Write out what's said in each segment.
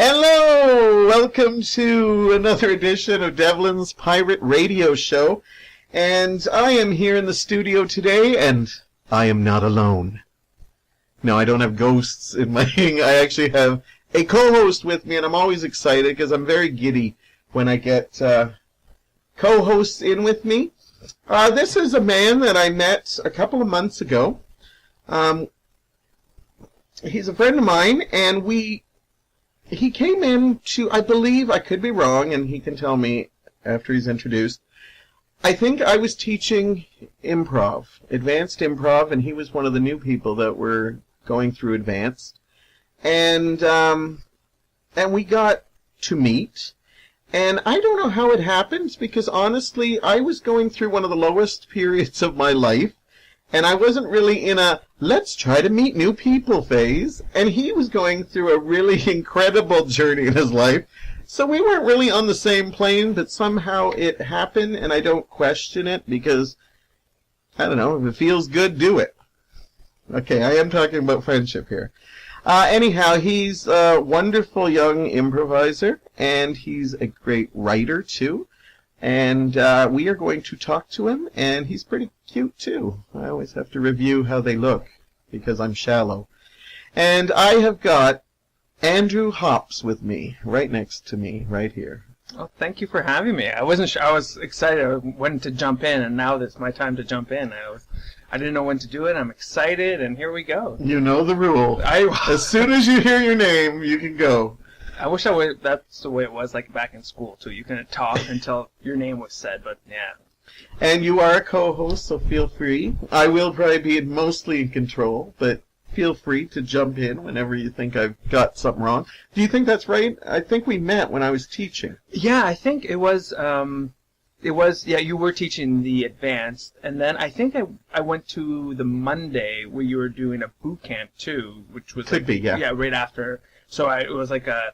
Hello! Welcome to another edition of Devlin's Pirate Radio Show. And I am here in the studio today, and I am not alone. No, I don't have ghosts in my I actually have a co-host with me, and I'm always excited because I'm very giddy when I get co-hosts in with me. This is a man that I met a couple of months ago. He's a friend of mine, and he came in to, I believe, I could be wrong, and he can tell me after he's introduced. I think I was teaching improv, advanced improv, and he was one of the new people that were going through advanced. And we got to meet, and I don't know how it happened, because honestly, I was going through one of the lowest periods of my life, and I wasn't really in a let's try to meet new people phase, and he was going through a really incredible journey in his life. So we weren't really on the same plane, but somehow it happened, and I don't question it because, I don't know, if it feels good, do it. Okay, I am talking about friendship here. Anyhow, he's a wonderful young improviser, and he's a great writer, too. And we are going to talk to him, and he's pretty cute, too. I always have to review how they look, because I'm shallow. And I have got Andrew Hops with me, right next to me, right here. Oh, thank you for having me. I wasn't sure. I was excited. I wanted to jump in, and now it's my time to jump in. I didn't know when to do it. I'm excited, and here we go. You know the rule. As soon as you hear your name, you can go. I wish that's the way it was like back in school, too. You couldn't talk until your name was said, but yeah. And you are a co-host, so feel free. I will probably be mostly in control, but feel free to jump in whenever you think I've got something wrong. Do you think that's right? I think we met when I was teaching. Yeah, I think it was, yeah, you were teaching the advanced, and then I think I went to the Monday where you were doing a boot camp, too, which was Could be, yeah. Yeah, right after. So it was like a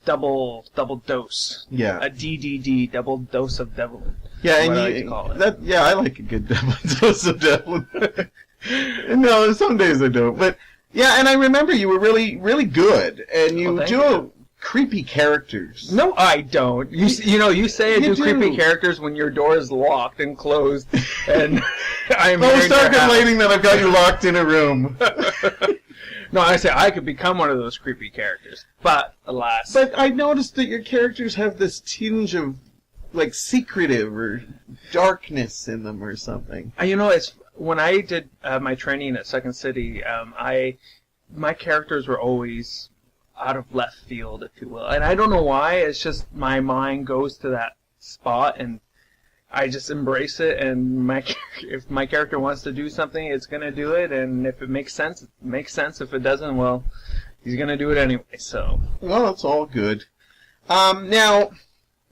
double dose. Yeah. A DDD, double dose of Devlin. Yeah, and I like a good double dose of Devlin. No, some days I don't. But yeah, and I remember you were really, really good, and you do creepy characters. No, I don't. You say I do creepy characters when your door is locked and closed, and I'm. Well, start complaining that I've got you locked in a room. No, I say I could become one of those creepy characters, but alas. But I noticed that your characters have this tinge of, like, secretive or darkness in them or something. It's when I did my training at Second City, my characters were always out of left field, if you will. And I don't know why, it's just my mind goes to that spot, and I just embrace it, and if my character wants to do something, it's going to do it, and if it makes sense, it makes sense. If it doesn't, well, he's going to do it anyway, so. Well, it's all good. Now,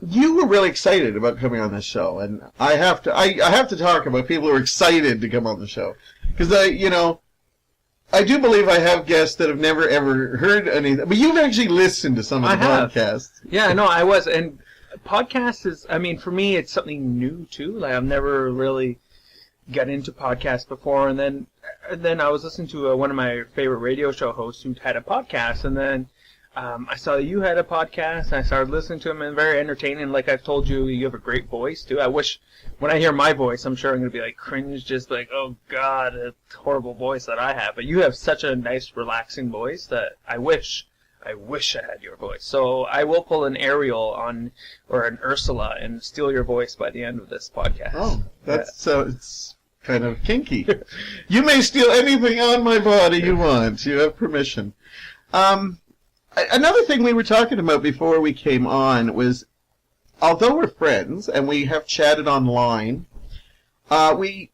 you were really excited about coming on this show, and I have to talk about people who are excited to come on the show. Because I do believe I have guests that have never, ever heard anything, but you've actually listened to some of the podcasts. Yeah, no, I was, and podcast is, for me, it's something new, too. Like, I've never really got into podcasts before, and then I was listening to one of my favorite radio show hosts who had a podcast, and then I saw you had a podcast, and I started listening to him, and very entertaining. Like I've told you, you have a great voice, too. I wish, when I hear my voice, I'm sure I'm going to be like cringe, just like, oh, God, a horrible voice that I have. But you have such a nice, relaxing voice that I wish I had your voice. So I will pull an Ariel or an Ursula and steal your voice by the end of this podcast. Oh, so it's kind of kinky. You may steal anything on my body you want. You have permission. Another thing we were talking about before we came on was, although we're friends and we have chatted online, we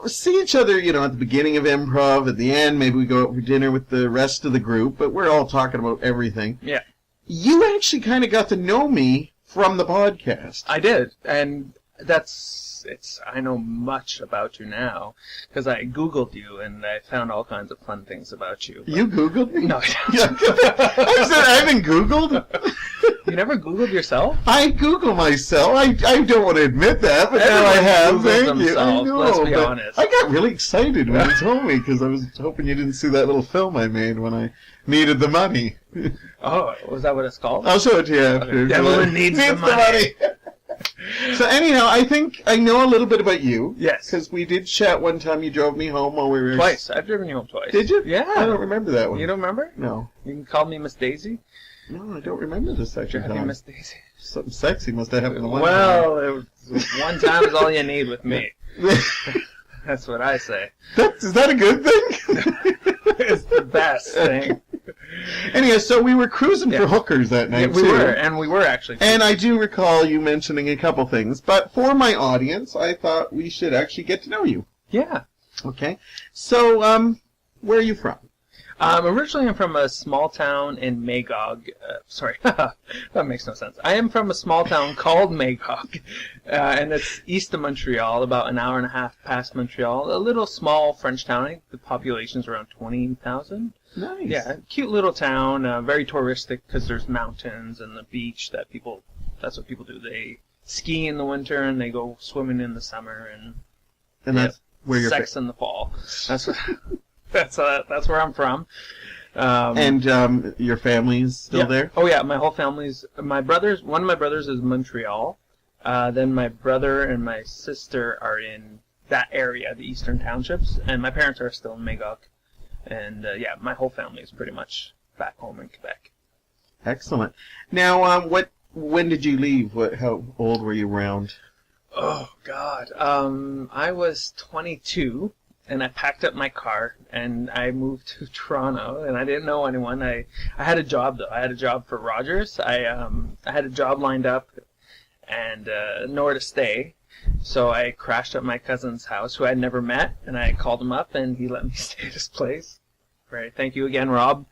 see each other, at the beginning of improv, at the end, maybe we go out for dinner with the rest of the group, but we're all talking about everything. Yeah. You actually kind of got to know me from the podcast. I did, and I know much about you now because I Googled you and I found all kinds of fun things about you. You Googled me? No. I said I haven't Googled. You never Googled yourself? I Google myself. I don't want to admit that, but now I have. Googles Thank you. I themselves, know, let's be but honest. I got really excited when you told me because I was hoping you didn't see that little film I made when I needed the money. Oh, was that what it's called? I'll show it to you after. Devlin needs the money. So anyhow, I think I know a little bit about you. Yes. Because we did chat one time. You drove me home while we were... Twice. I've driven you home twice. Did you? Yeah. I don't remember that one. You don't remember? No. You can call me Miss Daisy. No, I don't remember the second time. Miss Daisy. Something sexy must have happened the one Well, it was one time is all you need with me. That's what I say. Is that a good thing? It's the best thing. Anyhow, so we were cruising for hookers that night, we were actually. And I do recall you mentioning a couple things, but for my audience, I thought we should actually get to know you. Yeah. Okay. So, where are you from? Originally, I'm from a small town in Magog. Sorry, that makes no sense. I am from a small town called Magog, and it's east of Montreal, about an hour and a half past Montreal. A little small French town. I think the population's around 20,000. Nice. Yeah, cute little town, very touristic because there's mountains and the beach that's what people do. They ski in the winter and they go swimming in the summer and that's where you're sex in the fall. That's where I'm from. And your family's still there? Oh yeah, my whole family's. One of my brothers is in Montreal. Then my brother and my sister are in that area, the eastern townships, and my parents are still in Magog. And my whole family is pretty much back home in Quebec. Excellent. Now, when did you leave? How old were you around? Oh God, I was 22. And I packed up my car, and I moved to Toronto, and I didn't know anyone. I had a job, though. I had a job for Rogers. I had a job lined up and nowhere to stay. So I crashed at my cousin's house, who I'd never met, and I called him up, and he let me stay at his place. Right. Thank you again, Rob.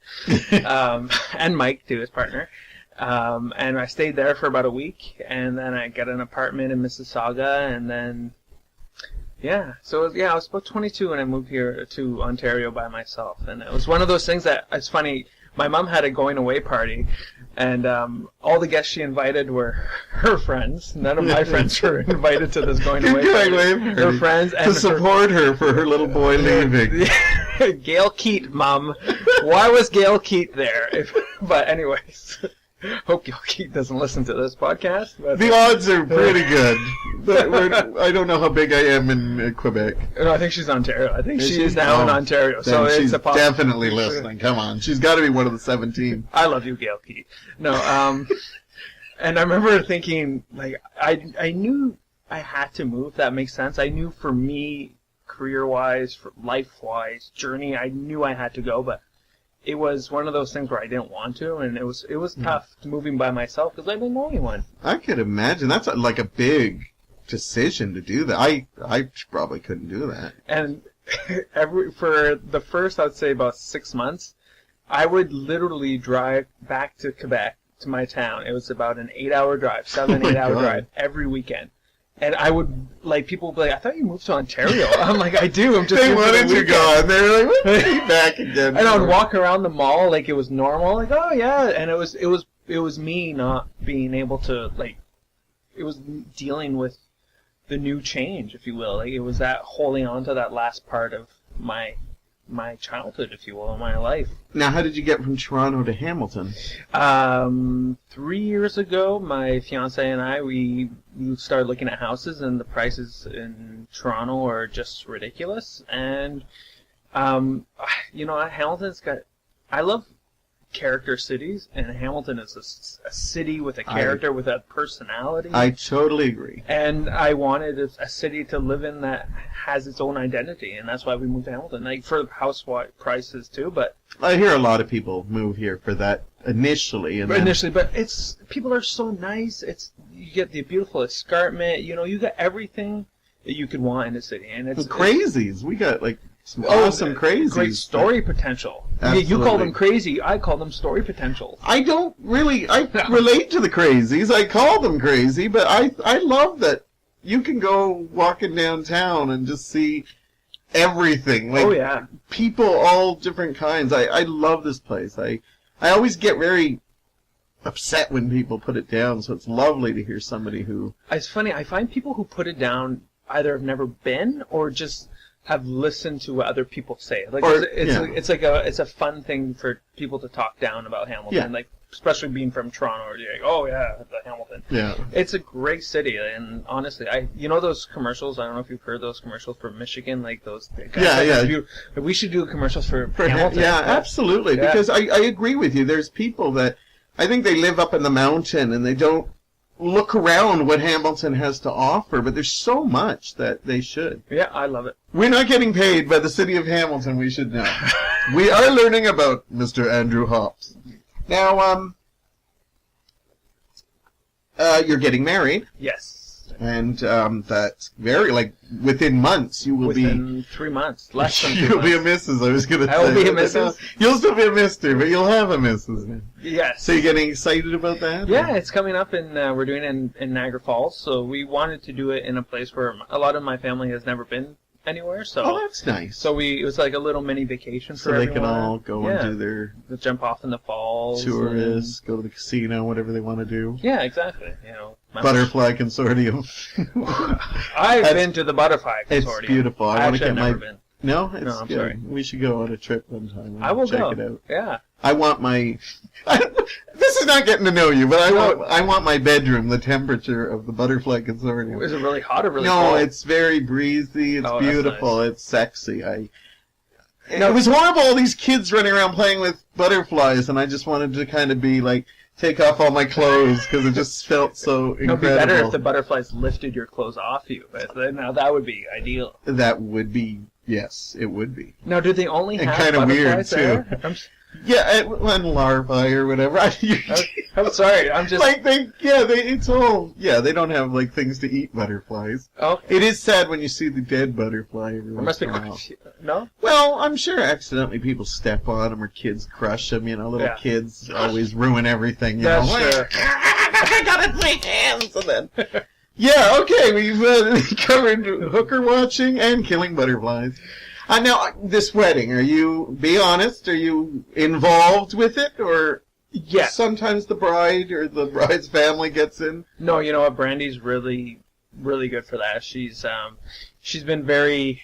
And Mike, too, his partner. And I stayed there for about a week, and then I got an apartment in Mississauga, and then... Yeah, so I was about 22 when I moved here to Ontario by myself, and it was one of those things that, it's funny, my mom had a going away party, and all the guests she invited were her friends. None of my friends were invited to this going away party. Her friends. To support her for her little boy leaving. Gail Keat, Mom. Why was Gail Keat there? But anyways... Hope Gail Keat doesn't listen to this podcast. But the odds are pretty good. I don't know how big I am in Quebec. No, I think she's in Ontario. I think she's now in Ontario. So she's it's definitely listening. Come on. She's got to be one of the 17. I love you, Gail Keat. No, and I remember thinking, like, I knew I had to move. That makes sense. I knew for me, career-wise, life-wise, journey, I knew I had to go, but it was one of those things where I didn't want to, and it was tough moving by myself because I didn't know anyone. I could imagine. That's like a big decision to do that. I probably couldn't do that. And for the first, I'd say about 6 months, I would literally drive back to Quebec, to my town. It was about an 8-hour drive, 8-hour drive every weekend. And I would, people would be like, I thought you moved to Ontario. I'm like, I do. I'm just. They wanted to go, and they were like, let's be back again. And I would walk around the mall like it was normal, like, oh yeah. And it was me not being able to, it was dealing with the new change, if you will. Like, it was that holding on to that last part of my childhood, if you will, in my life. Now, how did you get from Toronto to Hamilton? 3 years ago, my fiance and I, we started looking at houses, and the prices in Toronto are just ridiculous. And, Hamilton's got... I love character cities, and Hamilton is a city with a character, with a personality. I totally agree. And I wanted a city to live in that has its own identity, and that's why we moved to Hamilton. For house prices too, but I hear a lot of people move here for that initially. But people are so nice. You get the beautiful escarpment. You got everything that you could want in a city, and it's crazies. We got some awesome crazies. Great story potential. Absolutely. You call them crazy. I call them story potential. I don't really. I relate to the crazies. I call them crazy, but I love that you can go walking downtown and just see everything. Like, Oh, yeah. people, all different kinds. I love this place. I always get very upset when people put it down, so it's lovely to hear somebody who... It's funny, I find people who put it down either have never been or just have listened to what other people say. Like, Or- it's a fun thing for people to talk down about Hamilton. Yeah. Like, especially being from Toronto, or you're like, oh yeah, the Hamilton. Yeah. It's a great city, and honestly, you know those commercials? I don't know if you've heard those commercials from Michigan, like those. Yeah. We should do commercials for For Hamilton. Yeah, absolutely. Yeah. Because I agree with you. There's people that I think they live up in the mountain and they don't look around what Hamilton has to offer, but there's so much that they should. Yeah, I love it. We're not getting paid by the city of Hamilton, we should know. We are learning about Mr. Andrew Hops. Now, you're getting married, Yes. and that's very, like, within months you will Within 3 months, less than 3 You'll be a months. missus, I was going to say. I will be a missus. You'll still be a mister, but you'll have a missus. Yes. So you're getting excited about that? Yeah, it's coming up, and we're doing it in Niagara Falls. So we wanted to do it in a place where a lot of my family has never been anywhere. So Oh, that's nice. so it was like a little mini vacation for So they everyone. can all go and do their They'll jump off in the falls. tourists, go to the casino, whatever they want to do. Yeah, exactly. You know, Butterfly Consortium. I've That's- been to the Butterfly It's Consortium. beautiful. I want to Actually, get I've my... never been. No? It's I'm good. sorry. We should go on a trip one time and I will check go. it out. Yeah. I want my... this is not getting to know you, but I want my bedroom the temperature of the Butterfly Consortium. Is it really hot or really No, cold? it's very breezy. It's Oh, that's beautiful. It's sexy. It was horrible, all these kids running around playing with butterflies, and I just wanted to kind of be like, take off all my clothes, because it just felt so incredible. It would be better if the butterflies lifted your clothes off you, but now that would be ideal. That would be, yes, it would be. Now, do they only And have kinda weird, butterflies there? too. Yeah, and larvae or whatever. I'm sorry, I'm just... Like, they don't have, like, things to eat butterflies. Okay. It is sad when you see the dead butterfly every There must be... once in a while. No? Well, I'm sure accidentally people step on them or kids crush them. You know, little Yeah. kids always ruin everything. You That's know, true. I got it 3 hands, and then. Yeah, okay, we've covered hooker watching and killing butterflies. Now, this wedding, be honest, are you involved with it, or Yes. sometimes the bride or the bride's family gets in? No, you know what? Brandy's really, really good for that. She's been very,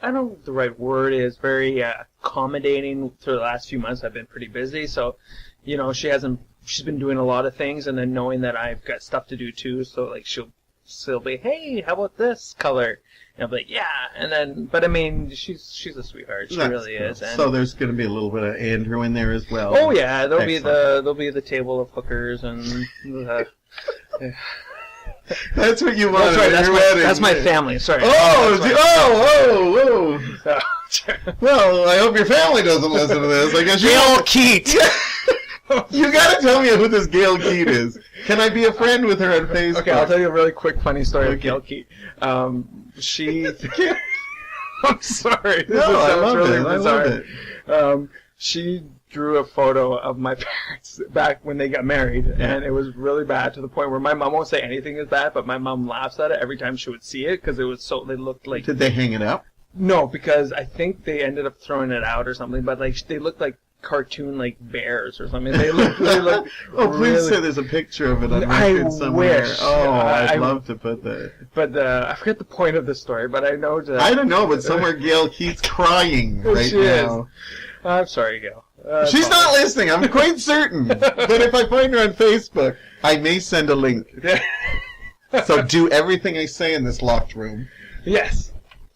I don't know what the right word is, very accommodating through the last few months. I've been pretty busy, so, you know, she's been doing a lot of things, and then knowing that I've got stuff to do too, so, like, she'll be, hey, how about this color? And I'll be like, yeah, and then, but I mean, she's a sweetheart. She That's really cool. is. And, So there's going to be a little bit of Andrew in there as well. oh yeah, there'll Excellent. be the table of hookers and. That's what you want. That's right. at your wedding. That's my family. Sorry. Oh. Oh. Well, I hope your family doesn't listen to this. I guess Gail Keat. You gotta tell me who this Gail Keat is. Can I be a friend with her on Facebook? Okay, I'll tell you a really quick, funny story of Okay. Gail Keat. She. I'm sorry. This No, I sounds love really it. I bizarre. love it. She drew a photo of my parents back when they got married, and it was really bad to the point where my mom won't say anything is bad, but my mom laughs at it every time she would see it because it was so. They looked like. Did they hang it up? No, because I think they ended up throwing it out or something. But like they looked like cartoon like bears or something. They look Oh, please really, say there's a picture of it on I record somewhere. wish. Oh, I'd I- love to put that. But I forget the point of the story. But I know that I don't know, but somewhere Gail Keat's crying right She now. is. I'm sorry, Gail. She's not listening, I'm quite certain. But if I find her on Facebook, I may send a link. So do everything I say in this locked room. Yes.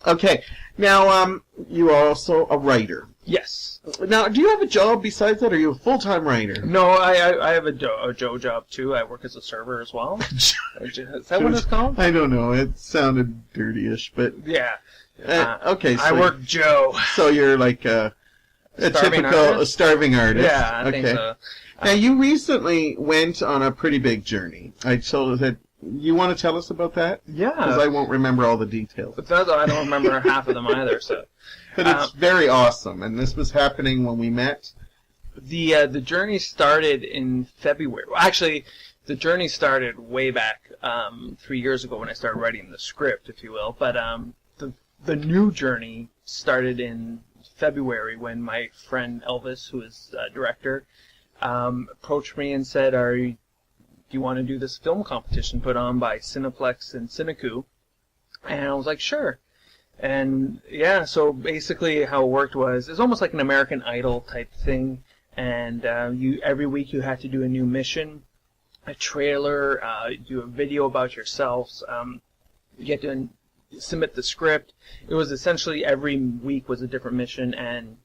Okay. Now, you are also a writer. Yes. Now, do you have a job besides that, or are you a full-time writer? No, I have a Joe job too. I work as a server as well. Is that what it's called? I don't know. It sounded dirty-ish, but... Yeah. okay, so... I work Joe. So you're like a Starving typical artist? starving artist. Yeah, I think so. Now, you recently went on a pretty big journey. I told that... You want to tell us about that? Because I Yeah. won't remember all the details. But I don't remember half of them either. So But it's very awesome, and this was happening when we met. the journey started in February. Well, actually, the journey started way back 3 years ago when I started writing the script, if you will. But the new journey started in February when my friend Elvis, who is a director, approached me and said, do you want to do this film competition put on by Cineplex and Cinecoup? And I was like, sure. And yeah, so basically how it worked was, it's almost like an American Idol type thing. And every week you had to do a new mission, a trailer, do a video about yourselves. You had to submit the script. It was essentially every week was a different mission, and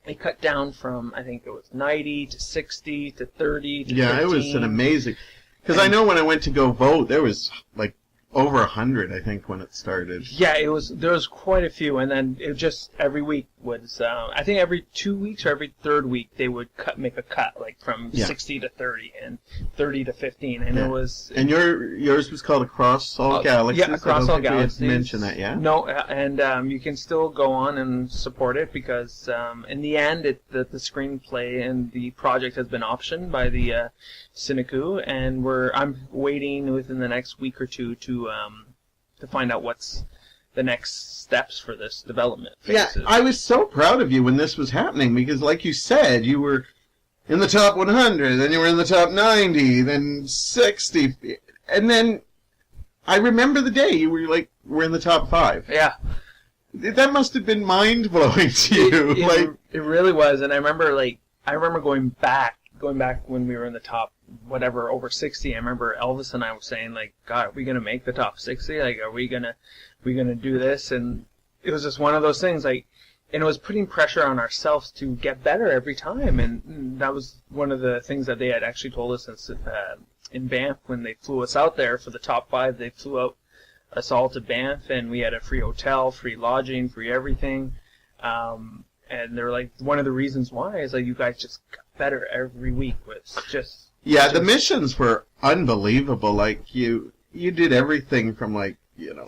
it cut down from, I think it was 90 to 60 to 30 to 15. Yeah, it was an amazing... Because I know when I went to go vote, there was like over 100, I think, when it started. Yeah, there was quite a few, and then it just every week was, I think every 2 weeks or every third week they would make a cut, like from 60 to 30 and 30 to 15, and it was... And yours was called Across All Galaxies? Yeah, Across All Galaxies. We had mentioned that, yeah? No, and you can still go on and support it because in the end, the screenplay and the project has been optioned by the Cinecoup, and I'm waiting within the next week or two to find out what's the next steps for this development phases. Yeah, I was so proud of you when this was happening because, like you said, you were in the top 100, then you were in the top 90, then 60, and then I remember the day you were in the top 5. Yeah. That must have been mind-blowing to you. It really was, and I remember going back when we were in the top whatever over 60. I remember Elvis and I were saying, like, God, are we gonna make the top 60? Like, are we gonna do this? And it was just one of those things, like, and it was putting pressure on ourselves to get better every time. And that was one of the things that they had actually told us in Banff when they flew us out there for the top 5. They flew us all to Banff, and we had a free hotel, free lodging, free everything. And they're like, one of the reasons why is like you guys just got better every week. Was just the missions were unbelievable. Like you did everything from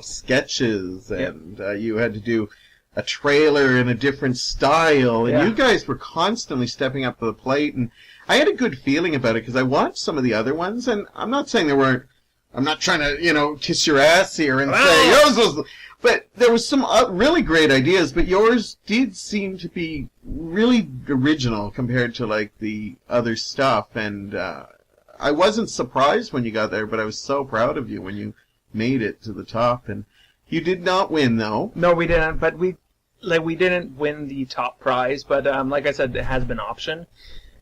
sketches, and you had to do a trailer in a different style, and you guys were constantly stepping up to the plate. And I had a good feeling about it because I watched some of the other ones, and I'm not saying I'm not trying to kiss your ass here and say yours was. But there was some really great ideas, but yours did seem to be really original compared to, like, the other stuff. And I wasn't surprised when you got there, but I was so proud of you when you made it to the top. And you did not win, though. No, we didn't. But we didn't win the top prize. But like I said, it has been optioned.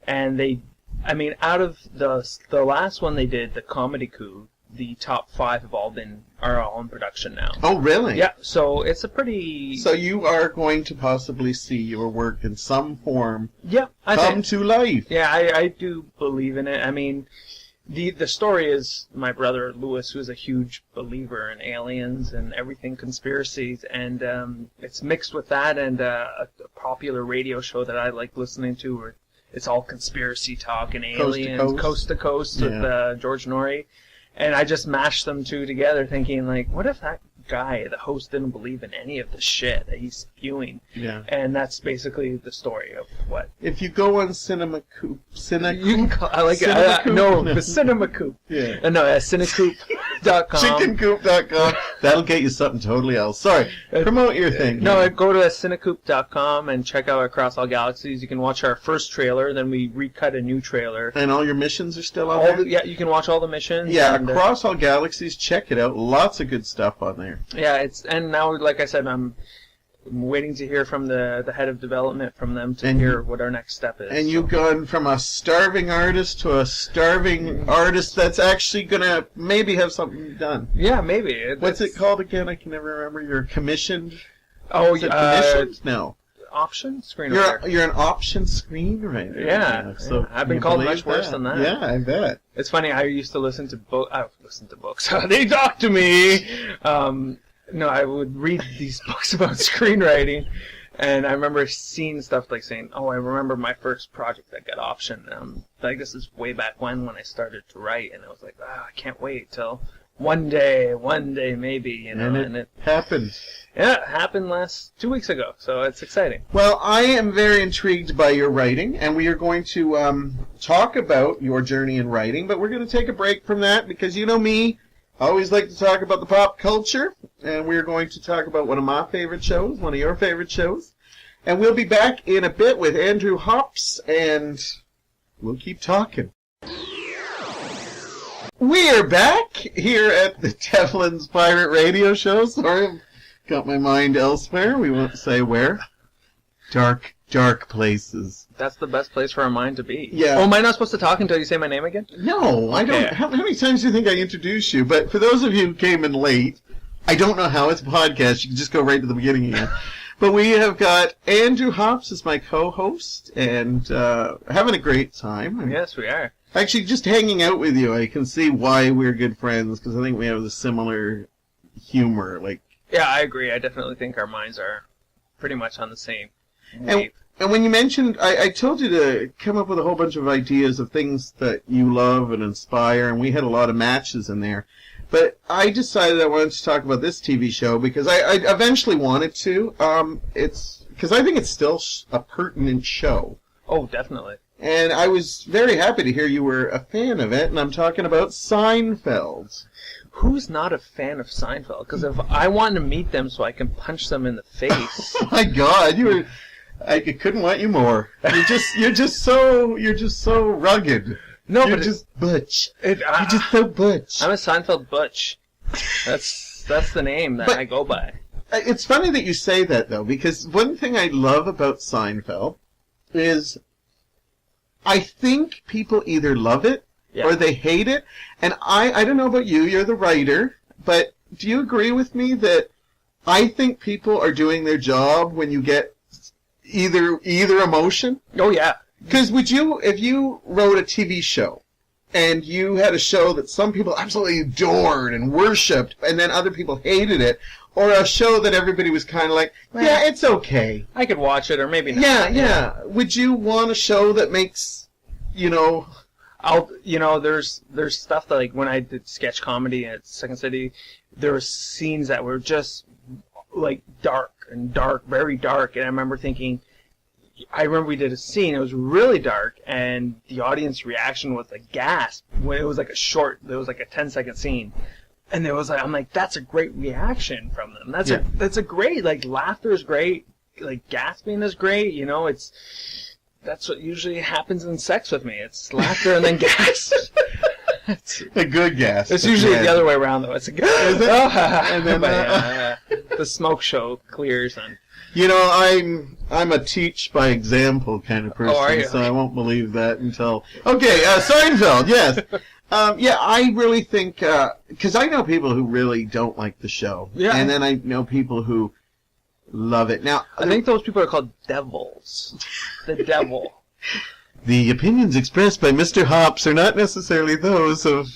And out of the last one they did, the Comedy Coup, the top 5 are all in production now. Oh, really? Yeah, so it's a pretty... So you are going to possibly see your work in some form come to life. Yeah, I do believe in it. I mean, the story is my brother Lewis, who's a huge believer in aliens and everything conspiracies, and it's mixed with that and a popular radio show that I like listening to where it's all conspiracy talk and aliens, Coast to Coast with George Norrie. And I just mashed them two together thinking, like, what if that guy, the host, didn't believe in any of the shit that he's spewing? Yeah. And that's basically the story of what... If you go on Cinecoop... You can call... I like it. No, the Cinecoop. Yeah. No, Cinecoop.com. Chickencoop.com. That'll get you something totally else. Sorry, promote your thing. No, go to Cinecoop.com and check out Across All Galaxies. You can watch our first trailer, then we recut a new trailer. And all your missions are still on there? Yeah, you can watch all the missions. Yeah, Across All Galaxies, check it out. Lots of good stuff on there. Yeah, and now, like I said, I'm waiting to hear from the head of development from them to hear what our next step is. And you've gone from a starving artist to a starving artist that's actually going to maybe have something done. Yeah, maybe. What's it called again? I can never remember. You're commissioned? Oh, commissioned? No. Option screenwriter. You're an option screenwriter. Yeah. So I've been called much worse than that. Yeah, I bet. It's funny. I used to listen to books. They talk to me. No, I would read these books about screenwriting, and I remember seeing stuff like saying, "Oh, I remember my first project that got optioned." Like this is way back when I started to write, and I was like, "I can't wait till one day, maybe, you know. And it happened. Yeah, it happened 2 weeks ago, so it's exciting. Well, I am very intrigued by your writing, and we are going to talk about your journey in writing, but we're going to take a break from that because you know me, I always like to talk about the pop culture, and we're going to talk about one of my favorite shows, one of your favorite shows, and we'll be back in a bit with Andrew Hops, and we'll keep talking. We're back here at the Devlin's Pirate Radio Show. Sorry, I've got my mind elsewhere. We won't say where. Dark, dark places. That's the best place for our mind to be. Yeah. Oh, am I not supposed to talk until you say my name again? No, I don't. How many times do you think I introduce you? But for those of you who came in late, I don't know how. It's a podcast. You can just go right to the beginning again. But we have got Andrew Hops as my co-host, and having a great time. Yes, we are. Actually, just hanging out with you, I can see why we're good friends, because I think we have the similar humor. Yeah, I agree. I definitely think our minds are pretty much on the same wave. And when you mentioned, I told you to come up with a whole bunch of ideas of things that you love and inspire, and we had a lot of matches in there. But I decided I wanted to talk about this TV show because I eventually wanted to. It's because I think it's still a pertinent show. Oh, definitely. And I was very happy to hear you were a fan of it, and I'm talking about Seinfeld. Who's not a fan of Seinfeld? Because if I want to meet them so I can punch them in the face. Oh my God, I couldn't want you more. You're just so rugged. No, you're but just butch. You're just so butch. I'm a Seinfeld butch. That's the name that I go by. It's funny that you say that though, because one thing I love about Seinfeld is I think people either love it or they hate it. And I don't know about you, you're the writer, but do you agree with me that I think people are doing their job when you get either emotion? Oh, yeah. Because if you wrote a TV show and you had a show that some people absolutely adored and worshipped and then other people hated it, or a show that everybody was kind of like, yeah, it's okay. I could watch it, or maybe not. Yeah. Would you want a show that makes, there's stuff that, like, when I did sketch comedy at Second City, there were scenes that were just, like, dark, very dark, and I remember we did a scene, it was really dark, and the audience reaction was a gasp when it was like a 10-second scene. And I'm like, that's a great reaction from them. That's a great, like, laughter is great, like, gasping is great, that's what usually happens in sex with me. It's laughter and then gasp. A good gasp. It's usually the other way around, though. It's a good, and then the smoke show clears and... I'm a teach by example kind of person, are you? So I won't believe that until... Okay, Seinfeld, yes. I really think... Because I know people who really don't like the show. Yeah. And then I know people who love it. Now, I think those people are called devils. The devil. The opinions expressed by Mr. Hops are not necessarily those of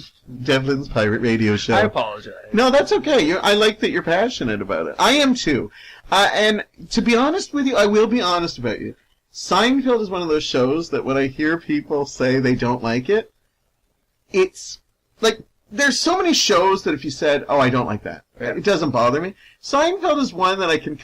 Devlin's Pirate Radio Show. I apologize. No, that's okay. I like that you're passionate about it. I am too. And to be honest with you, I will be honest about you. Seinfeld is one of those shows that when I hear people say they don't like it, it's like, there's so many shows that if you said, oh, I don't like that, it doesn't bother me. Seinfeld is one that I can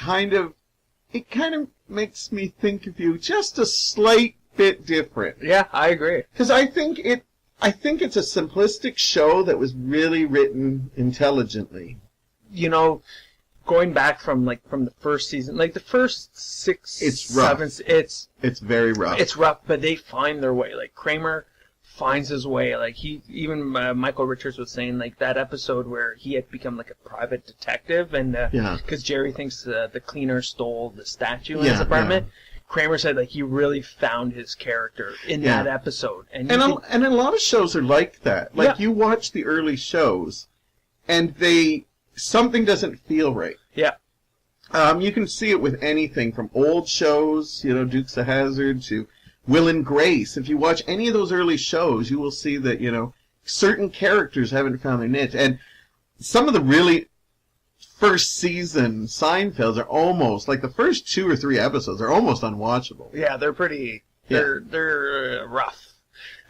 it kind of makes me think of you just a slight bit different. Yeah, I agree. Because I think it's a simplistic show that was really written intelligently. Going back from the first season, like the first 6, it's rough. 7, it's very rough. It's rough, but they find their way. Like Kramer finds his way. Like Michael Richards was saying, like that episode where he had become like a private detective, and because Jerry thinks the cleaner stole the statue in his apartment. Kramer said like he really found his character in that episode, and a lot of shows are like that. Like you watch the early shows, and something doesn't feel right. Yeah. You can see it with anything from old shows, Dukes of Hazzard, to Will and Grace. If you watch any of those early shows, you will see that, certain characters haven't found their niche. And some of the really first season Seinfelds are almost, like the first 2 or 3 episodes are almost unwatchable. Yeah, they're pretty, they're rough.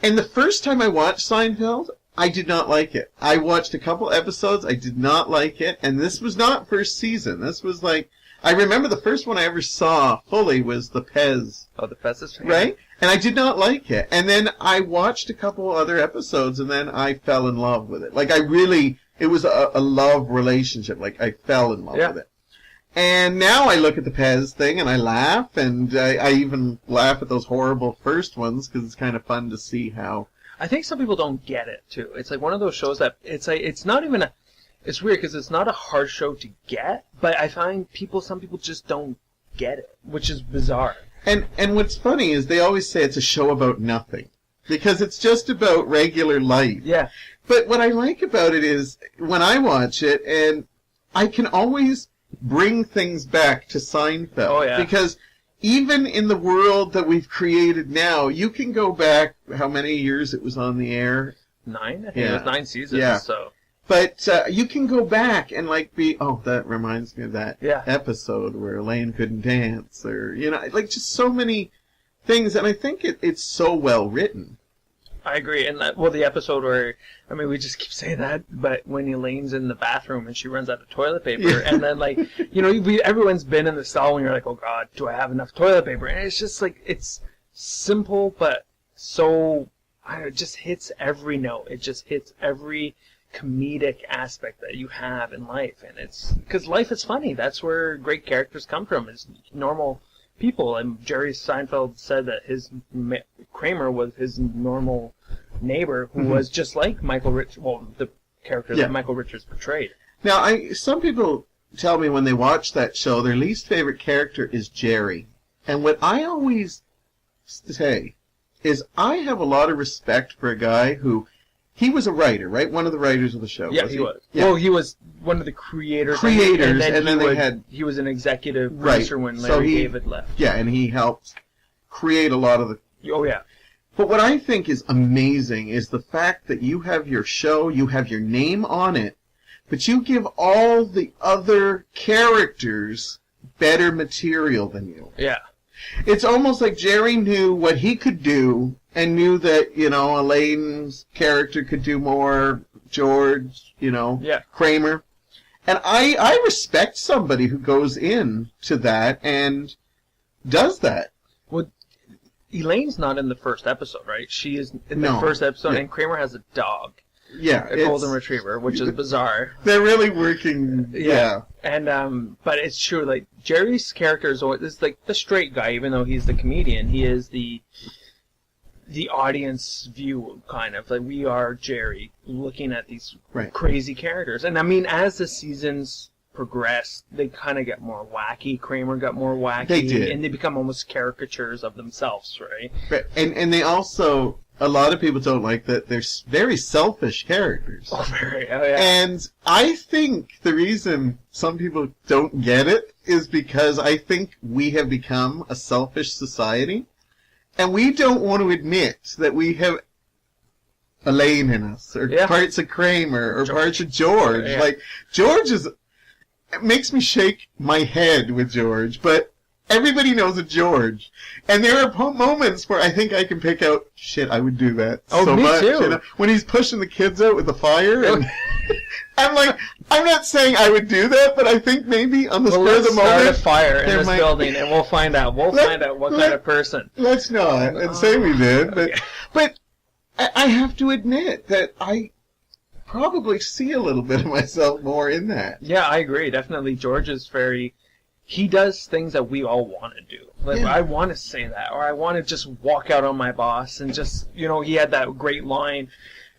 And the first time I watched Seinfeld, I did not like it. I watched a couple episodes. I did not like it. And this was not first season. This was like, I remember the first one I ever saw fully was the Pez. Oh, the Pez is right? And I did not like it. And then I watched a couple other episodes, and then I fell in love with it. Like, it was a love relationship. Like, I fell in love with it. And now I look at the Pez thing, and I laugh, and I even laugh at those horrible first ones, because it's kind of fun to see how... I think some people don't get it, too. It's like one of those shows that, it's not even a... It's weird, because it's not a hard show to get, but I find some people just don't get it, which is bizarre. And what's funny is they always say it's a show about nothing, because it's just about regular life. Yeah. But what I like about it is, when I watch it, and I can always bring things back to Seinfeld. Oh, yeah. Because even in the world that we've created now, you can go back, how many years it was on the air? 9? I think it was 9 seasons, so... But you can go back and, like, that reminds me of that episode where Elaine couldn't dance, or, like, just so many things, and I think it's so well written. I agree, and the episode where, I mean, we just keep saying that, but when Elaine's in the bathroom and she runs out of toilet paper, and then, like, everyone's been in the stall and you're like, oh God, do I have enough toilet paper? And it's just, like, it's simple, but so, it just hits every note. It just hits every comedic aspect that you have in life, and it's because life is funny. That's where great characters come from, is normal people. And Jerry Seinfeld said that Kramer was his normal neighbor who was just like Michael Richards, the character that Michael Richards portrayed. Now, some people tell me when they watch that show their least favorite character is Jerry, and what I always say is I have a lot of respect for a guy who... He was a writer, right? One of the writers of the show. Yeah, he was. Yeah. Well, he was one of the creators. And then he was an executive producer when Larry David left. Yeah, and he helped create a lot of the... Oh, yeah. But what I think is amazing is the fact that you have your show, you have your name on it, but you give all the other characters better material than you. Yeah. It's almost like Jerry knew what he could do and knew that, Elaine's character could do more, George, Kramer. And I respect somebody who goes in to that and does that. Well, Elaine's not in the first episode, right? She is in the first episode, and Kramer has a dog. Yeah. A golden retriever, which is bizarre. They're really working, yeah. And, but it's true, like, Jerry's character is like the straight guy, even though he's the comedian. He is the audience view, kind of. Like, we are Jerry, looking at these crazy characters. And, I mean, as the seasons progress, they kind of get more wacky. Kramer got more wacky. They did. And they become almost caricatures of themselves, right? And they also... A lot of people don't like that they're very selfish characters. Oh, very. Oh, yeah. And I think the reason some people don't get it is because I think we have become a selfish society. And we don't want to admit that we have Elaine in us, or parts of Kramer, or parts of George. Yeah. Like, George it makes me shake my head with George, but everybody knows a George. And there are moments where I think I can pick out, shit, I would do that so me much. Too. When he's pushing the kids out with the fire, and I'm like, I'm not saying I would do that, but I think maybe on the spur of the moment... Let's start a fire in this building, and we'll find out. We'll find out what kind of person. Let's not, and say we did. But I have to admit that I probably see a little bit of myself more in that. Yeah, I agree. Definitely, George is very... He does things that we all want to do. Like, I want to say that, or I want to just walk out on my boss and just, he had that great line,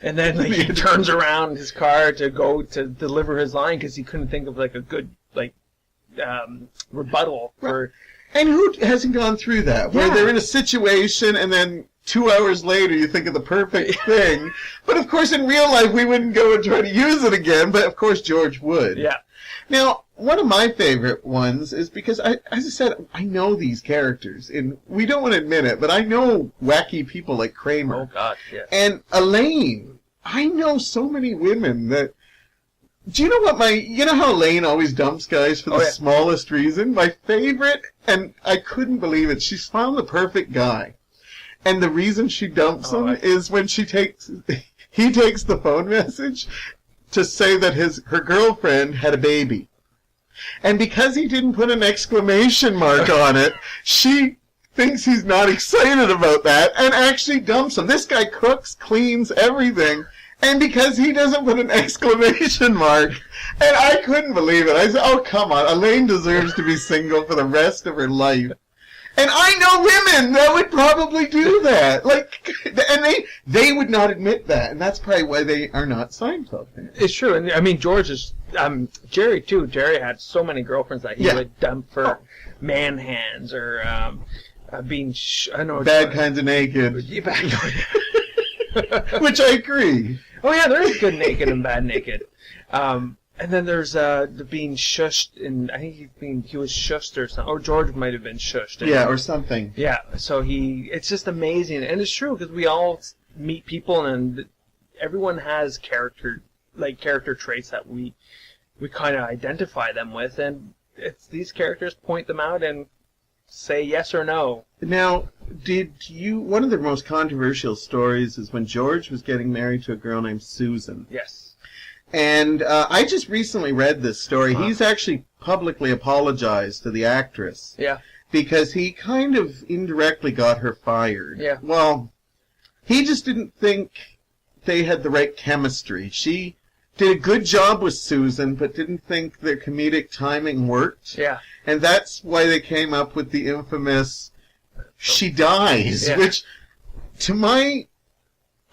and then he turns around his car to go to deliver his line because he couldn't think of, like, a good, like, rebuttal for... And who hasn't gone through that? Where they're in a situation, and then 2 hours later you think of the perfect thing. But, of course, in real life we wouldn't go and try to use it again, but, of course, George would. Yeah. Now, one of my favorite ones is because, as I said, I know these characters, and we don't want to admit it, but I know wacky people like Kramer. Oh, God, yeah. And Elaine. I know so many women that... Do you know what you know how Elaine always dumps guys for the smallest reason? My favorite, and I couldn't believe it, she's found the perfect guy. And the reason she dumps him is when she takes... he takes the phone message to say that her girlfriend had a baby. And because he didn't put an exclamation mark on it, she thinks he's not excited about that and actually dumps him. This guy cooks, cleans, everything. And because he doesn't put an exclamation mark, and I couldn't believe it. I said, oh, come on. Elaine deserves to be single for the rest of her life. And I know women that would probably do that. Like, and they would not admit that. And that's probably why they are not Seinfeld fans. It's true. And I mean, George is, Jerry too. Jerry had so many girlfriends that he would dump for man hands or, being, I don't know. Bad kinds of naked. Which I agree. Oh yeah, there is good naked and bad naked. And then there's the being shushed, and I think he was shushed or something. Or George might have been shushed. Yeah, or something. Yeah, so it's just amazing, and it's true because we all meet people, and everyone has character traits that we kind of identify them with, and it's these characters point them out and say yes or no. Now, one of the most controversial stories is when George was getting married to a girl named Susan. Yes. And I just recently read this story. Uh-huh. He's actually publicly apologized to the actress. Yeah. Because he kind of indirectly got her fired. Yeah. Well, he just didn't think they had the right chemistry. She did a good job with Susan, but didn't think their comedic timing worked. Yeah. And that's why they came up with the infamous "she dies," which,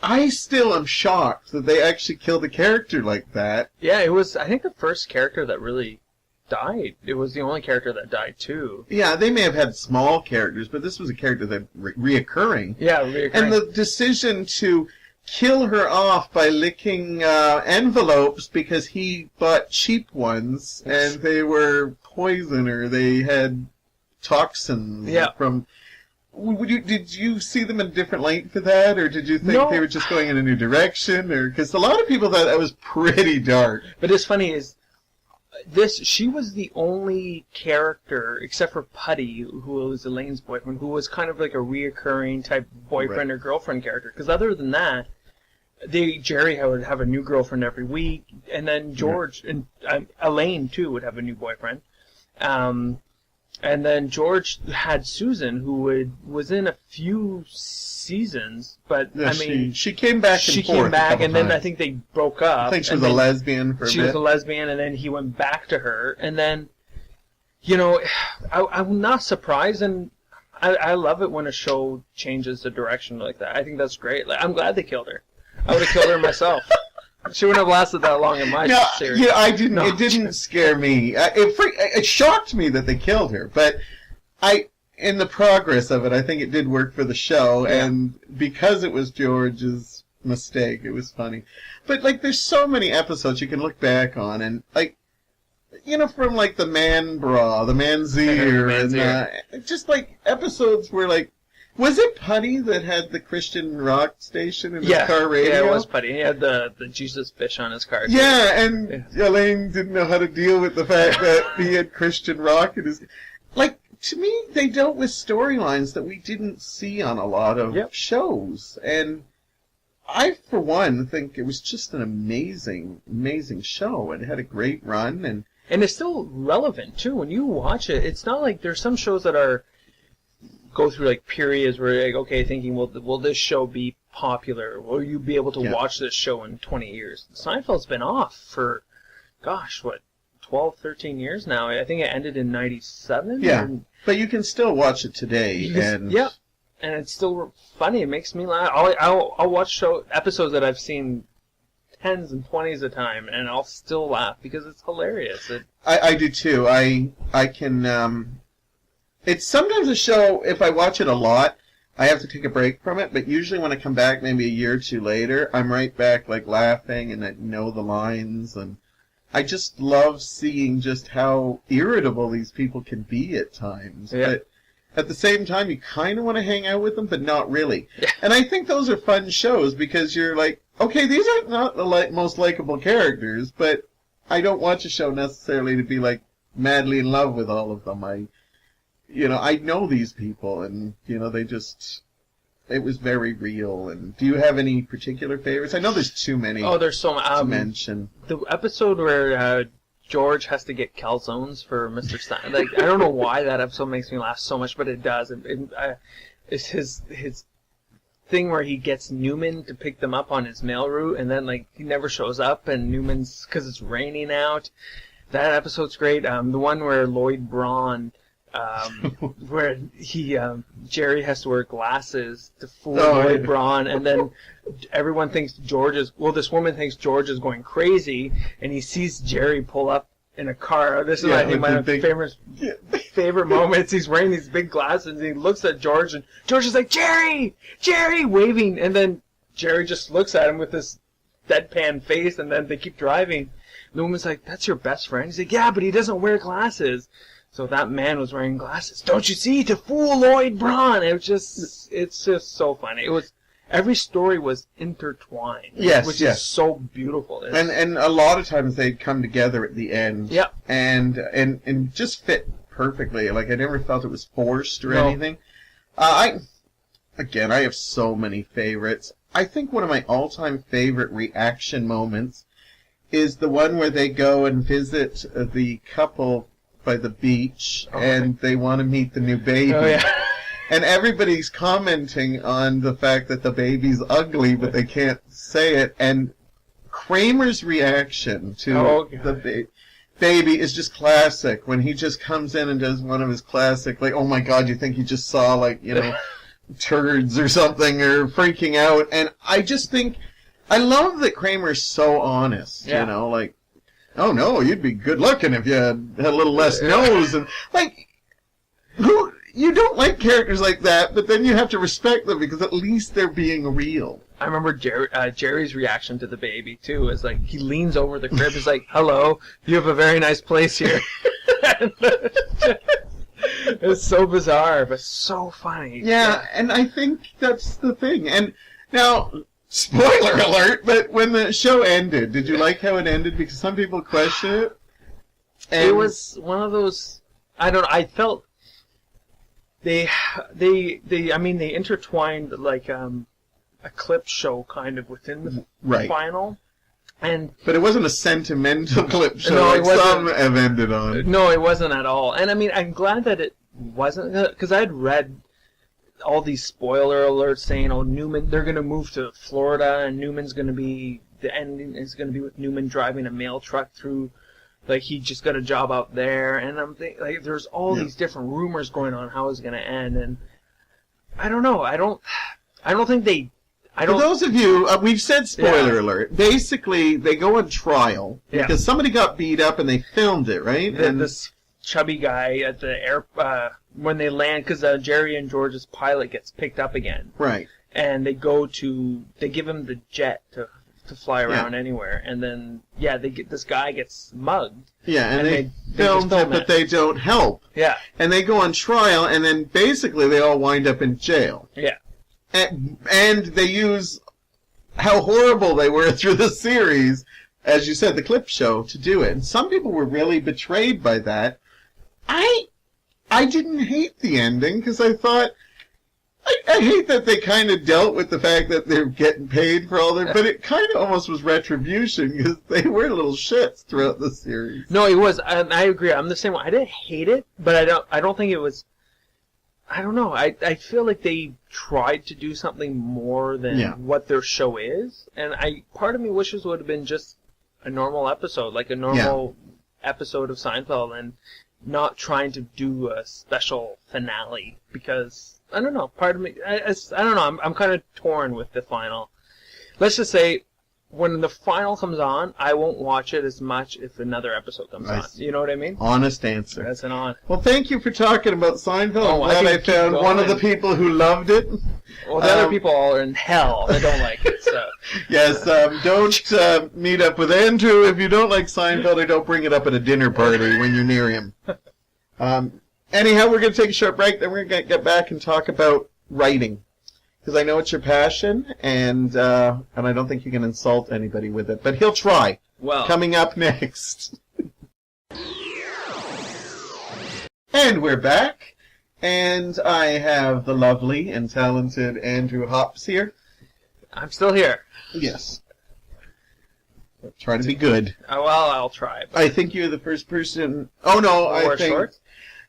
I still am shocked that they actually killed a character like that. Yeah, it was, I think, the first character that really died. It was the only character that died, too. Yeah, they may have had small characters, but this was a character that reoccurring. Yeah, reoccurring. And the decision to kill her off by licking envelopes because he bought cheap ones, and they were poison or they had toxins from... Did you see them in a different light for that, or did you think they were just going in a new direction? Or because a lot of people thought that was pretty dark. But it's funny is she was the only character except for Putty, who was Elaine's boyfriend, who was kind of like a reoccurring type boyfriend or girlfriend character. Because other than that, Jerry would have a new girlfriend every week, and then George and Elaine too would have a new boyfriend. And then George had Susan, who was in a few seasons, but she came back. She came back, and then I think they broke up. I think she was a lesbian for a bit. She was a lesbian, and then he went back to her, and then, I'm not surprised, and I love it when a show changes the direction like that. I think that's great. Like, I'm glad they killed her. I would have killed her myself. She wouldn't have lasted that long in my series. Yeah, I didn't. No. It didn't scare me. It shocked me that they killed her, but in the progress of it, I think it did work for the show, and because it was George's mistake, it was funny. But there's so many episodes you can look back on, and from the Man Bra, the Man's Ear, and just episodes where was it Putty that had the Christian rock station in his car radio? Yeah, it was Putty. He had the Jesus fish on his car. Yeah, and Elaine didn't know how to deal with the fact that he had Christian rock in his... to me, they dealt with storylines that we didn't see on a lot of shows. And I, for one, think it was just an amazing, amazing show. It had a great run. And it's still relevant, too. When you watch it, it's not like there's some shows that go through periods where you're thinking, will this show be popular? Will you be able to watch this show in 20 years? Seinfeld's been off for, 12, 13 years now. I think it ended in 97. Yeah, but you can still watch it today. And it's still funny. It makes me laugh. I'll watch episodes that I've seen tens and 20s of time, and I'll still laugh because it's hilarious. I do too. I can... It's sometimes a show, if I watch it a lot, I have to take a break from it, but usually when I come back maybe a year or two later, I'm right back laughing and I know the lines, and I just love seeing just how irritable these people can be at times. Yeah. But at the same time, you kind of want to hang out with them, but not really. Yeah. And I think those are fun shows because you're okay, these are not the most likable characters, but I don't watch a show necessarily to be madly in love with all of them. I know these people, and, they just... it was very real. And do you have any particular favorites? I know there's too many. Oh, there's so much to mention. The episode where George has to get calzones for Mr. Stein. Like, I don't know why that episode makes me laugh so much, but it does. It's his thing where he gets Newman to pick them up on his mail route, and then like he never shows up, and Newman's because it's raining out. That episode's great. The one where Lloyd Braun, where Jerry has to wear glasses to fool Lloyd Braun, and then everyone thinks this woman thinks George is going crazy, and he sees Jerry pull up in a car. This is I think one of my favorite moments. He's wearing these big glasses, and he looks at George, and George is like, Jerry, waving, and then Jerry just looks at him with this deadpan face, and then they keep driving. The woman's like, that's your best friend? He's like, yeah, but he doesn't wear glasses. So that man was wearing glasses. Don't you see? To fool Lloyd Braun. It's just so funny. Every story was intertwined. Yes, which is so beautiful. And a lot of times they'd come together at the end. Yep. And just fit perfectly. Like, I never felt it was forced or anything. I have so many favorites. I think one of my all-time favorite reaction moments is the one where they go and visit the couple by the beach, and they want to meet the new baby. Oh, yeah. And everybody's commenting on the fact that the baby's ugly, but they can't say it. And Kramer's reaction to the baby is just classic. When he just comes in and does one of his classic, like, oh my God, you think he just saw, like, turds or something, or freaking out. And I just think, I love that Kramer's so honest, like, oh no, you'd be good looking if you had a little less nose. And, like, you don't like characters like that, but then you have to respect them because at least they're being real. I remember Jerry's reaction to the baby, too, is like, he leans over the crib, he's like, hello, you have a very nice place here. It's so bizarre, but so funny. Yeah, and I think that's the thing. And now, spoiler alert, but when the show ended, did you like how it ended? Because some people question it. And it was one of those, I felt they intertwined like a clip show kind of within the final. But it wasn't a sentimental clip show like some have ended on. No, it wasn't at all. And I mean, I'm glad that it wasn't, because I'd read all these spoiler alerts saying, oh, Newman, they're going to move to Florida, and Newman's going to be, the ending is going to be with Newman driving a mail truck through, like, he just got a job out there, and I'm thinking, like, there's all these different rumors going on how it's going to end, and I don't know, I don't think they, For those of you, we've said spoiler alert. Basically, they go on trial because somebody got beat up and they filmed it, right? And this chubby guy at the when they land, because Jerry and George's pilot gets picked up again. Right. And they give him the jet to fly around anywhere, and then this guy gets mugged. Yeah, and they filmed it, but they don't help. Yeah. And they go on trial, and then basically they all wind up in jail. Yeah. And they use how horrible they were through the series, as you said, the clip show, to do it. And some people were really betrayed by that. I didn't hate the ending, because I thought, I hate that they kind of dealt with the fact that they're getting paid for all their, but it kind of almost was retribution, because they were little shits throughout the series. No, it was. I agree. I'm the same way. I didn't hate it, but I don't think it was. I don't know. I feel like they tried to do something more than what their show is, and part of me wishes it would have been just a normal episode, like a normal episode of Seinfeld, and not trying to do a special finale, because I don't know. Part of me, I don't know. I'm kind of torn with the final. Let's just say, when the final comes on, I won't watch it as much if another episode comes on. You know what I mean? Honest answer. That's an on. Well, thank you for talking about Seinfeld. I'm glad I found one of the people who loved it. Well, the other people are in hell. They don't like it. So. Yes, don't meet up with Andrew if you don't like Seinfeld, or don't bring it up at a dinner party when you're near him. Anyhow, we're going to take a short break, then we're going to get back and talk about writing. Because I know it's your passion, and I don't think you can insult anybody with it. But he'll try. Well. Coming up next. And we're back. And I have the lovely and talented Andrew Hops here. I'm still here. Yes. Try to be good. Well, I'll try. But I think you're the first person... Oh, no, I think... Shorts?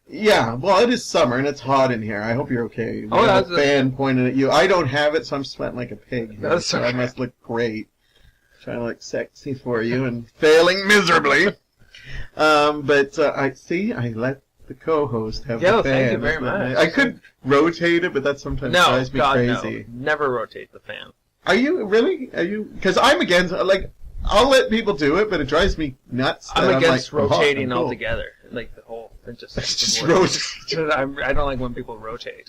Yeah, well, it is summer, and it's hot in here. I hope you're okay. We have that's a fan pointed at you. I don't have it, so I'm sweating like a pig. Here, That's so okay. I must look great. Trying to look sexy for you, and failing miserably. But I let the co-host have the fan. Thank you very much. I could rotate it, but that sometimes drives me crazy. No. Never rotate the fan. Are you really? Are you? Because I'm against. Like, I'll let people do it, but it drives me nuts. I'm against rotating cool. altogether. Like the whole. Just rotate. I don't like when people rotate.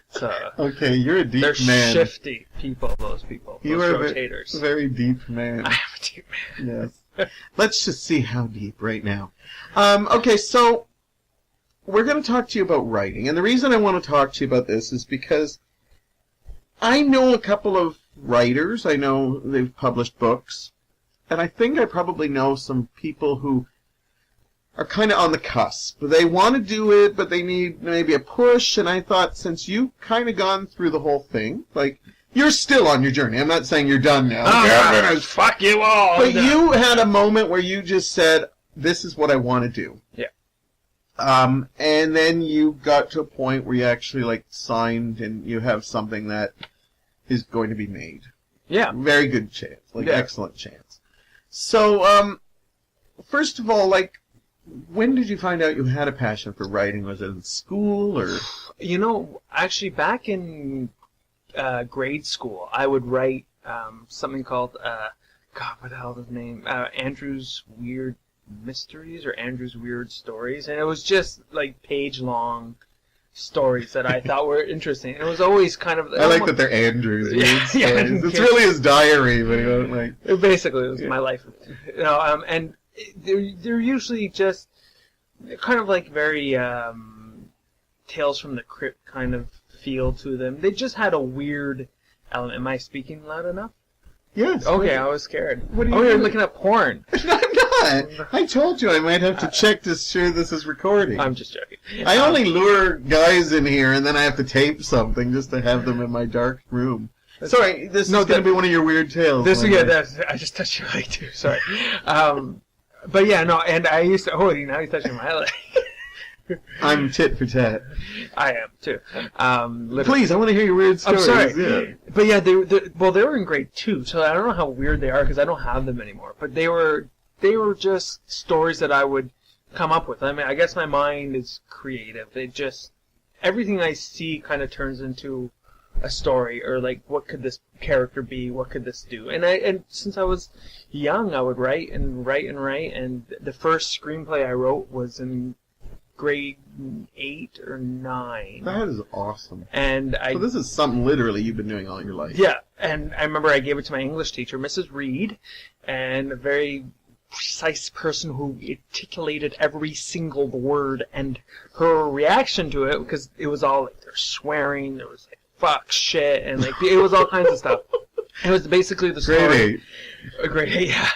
So okay, you're a deep they're man. They're shifty people. Those people. You those are rotators. a very deep man. I am a deep man. Yes. Let's just see how deep right now. Okay, so we're going to talk to you about writing, and the reason I want to talk to you about this is because I know a couple of writers. I know they've published books, and I think I probably know some people who are kind of on the cusp. They want to do it, but they need maybe a push, and I thought since you've kind of gone through the whole thing, like, you're still on your journey. I'm not saying you're done now. Oh, fuck you all! But you had a moment where you just said, this is what I want to do. Yeah. And then you got to a point where you actually, like, signed and you have something that is going to be made. Yeah. Very good chance. Like, excellent chance. So, first of all, like, when did you find out you had a passion for writing? Was it in school or? You know, actually, back in grade school, I would write something called God, what the hell is his name? Andrew's Weird Mysteries or Andrew's Weird Stories, and it was just like page-long stories that I thought were interesting. And it was always kind of. I like that they're Andrew's weird stories. It's really his diary, but he wasn't like. It basically was my life, you know. And they're usually just kind of like very Tales from the Crypt kind of feel to them. They just had a weird element. Am I speaking loud enough? Yes. Okay, I was scared. What are you you're doing? looking at porn. No, I'm not. I told you I might have to check to sure this is recording. I'm just joking. I only lure guys in here, and then I have to tape something just to have them in my dark room. Sorry, this is going to be one of your weird tales. I just touched your leg too. Sorry. But yeah, no, and I used to. Oh, now he's touching my leg. I'm tit for tat. I am too. Please, I want to hear your weird stories. I'm sorry. Yeah. But yeah, they were in grade 2, so I don't know how weird they are because I don't have them anymore. But they were just stories that I would come up with. I mean, I guess my mind is creative. Everything I see kind of turns into a story, or like, what could this character be? What could this do? And since I was young, I would write and write and write. And the first screenplay I wrote was in grade 8 or 9. That is awesome. So this is something literally you've been doing all your life. Yeah, and I remember I gave it to my English teacher, Mrs. Reed, and a very precise person who articulated every single word, and her reaction to it, because it was all like, they're swearing, there was like, fuck, shit, and like, it was all kinds of stuff. It was basically the story. Grade 8. Grade 8, yeah.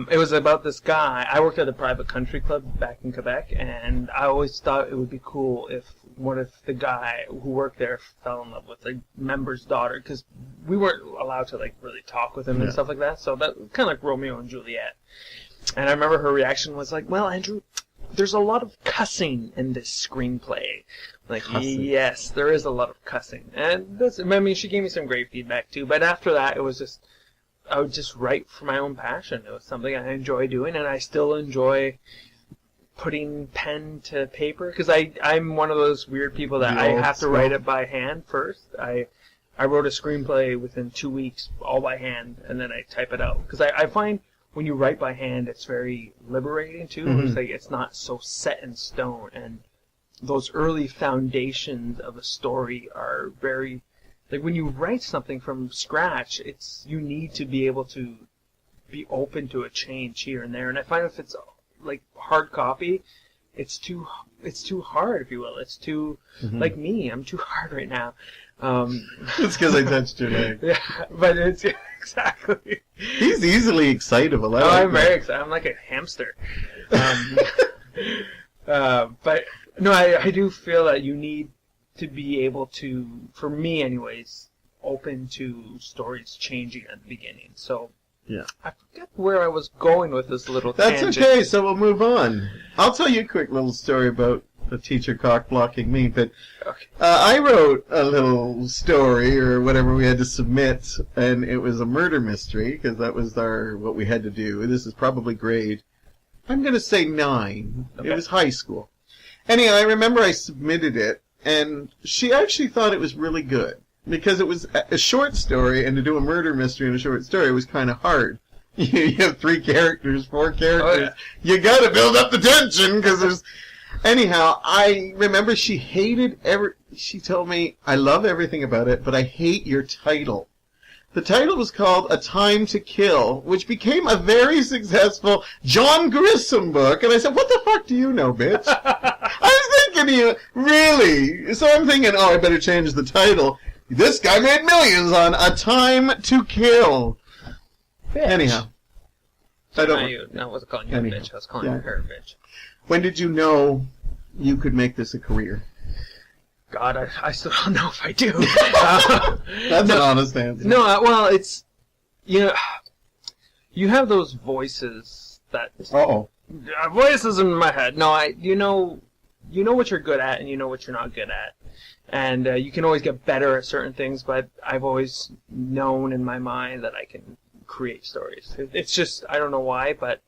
It was about this guy. I worked at a private country club back in Quebec, and I always thought it would be cool if the guy who worked there fell in love with the member's daughter, because we weren't allowed to like really talk with him and stuff like that. So that was kind of like Romeo and Juliet. And I remember her reaction was like, "Well, Andrew, there's a lot of cussing in this screenplay." Like, cussing. Yes, there is a lot of cussing, and she gave me some great feedback too. But after that, it was just. I would just write for my own passion. It was something I enjoy doing, and I still enjoy putting pen to paper, because I'm one of those weird people that I have to write it by hand first. I wrote a screenplay within 2 weeks, all by hand, and then I type it out. Because I find when you write by hand, it's very liberating, too. Mm-hmm. It's like it's not so set in stone, and those early foundations of a story are very... Like, when you write something from scratch, you need to be able to be open to a change here and there. And I find if it's, like, hard copy, it's too hard, if you will. It's too, like me, I'm too hard right now. It's because I touched your leg. Yeah, but it's, exactly. He's easily excitable. I'm very excited. I'm like a hamster. But no, I do feel that you need to be able to, for me anyways, open to stories changing at the beginning. So Yeah. I forget where I was going with this little That's tangent. okay, so we'll move on. I'll tell you a quick little story about the teacher cock-blocking me, but Okay. I wrote a little story, or whatever we had to submit, and it was a murder mystery, because that was what we had to do. This is probably grade, I'm going to say 9. Okay. It was high school. Anyhow, I remember I submitted it, and she actually thought it was really good, because it was a short story, and to do a murder mystery in a short story was kind of hard. You have 3 characters, 4 characters. Oh, yeah. You got to build up the tension, because there's... Anyhow, I remember she hated she told me, I love everything about it, but I hate your title. The title was called A Time to Kill, which became a very successful John Grisham book. And I said, what the fuck do you know, bitch? I was thinking, you really? So I'm thinking, I better change the title. This guy made millions on A Time to Kill. Bitch. Anyhow. I wasn't calling you a bitch. I was calling her a bitch. When did you know you could make this a career? God, I still don't know if I do. That's an honest answer. No, well, it's, you have those voices that... Uh-oh. Voices in my head. No, you know what you're good at and you know what you're not good at. And you can always get better at certain things, but I've always known in my mind that I can create stories. It's just, I don't know why, but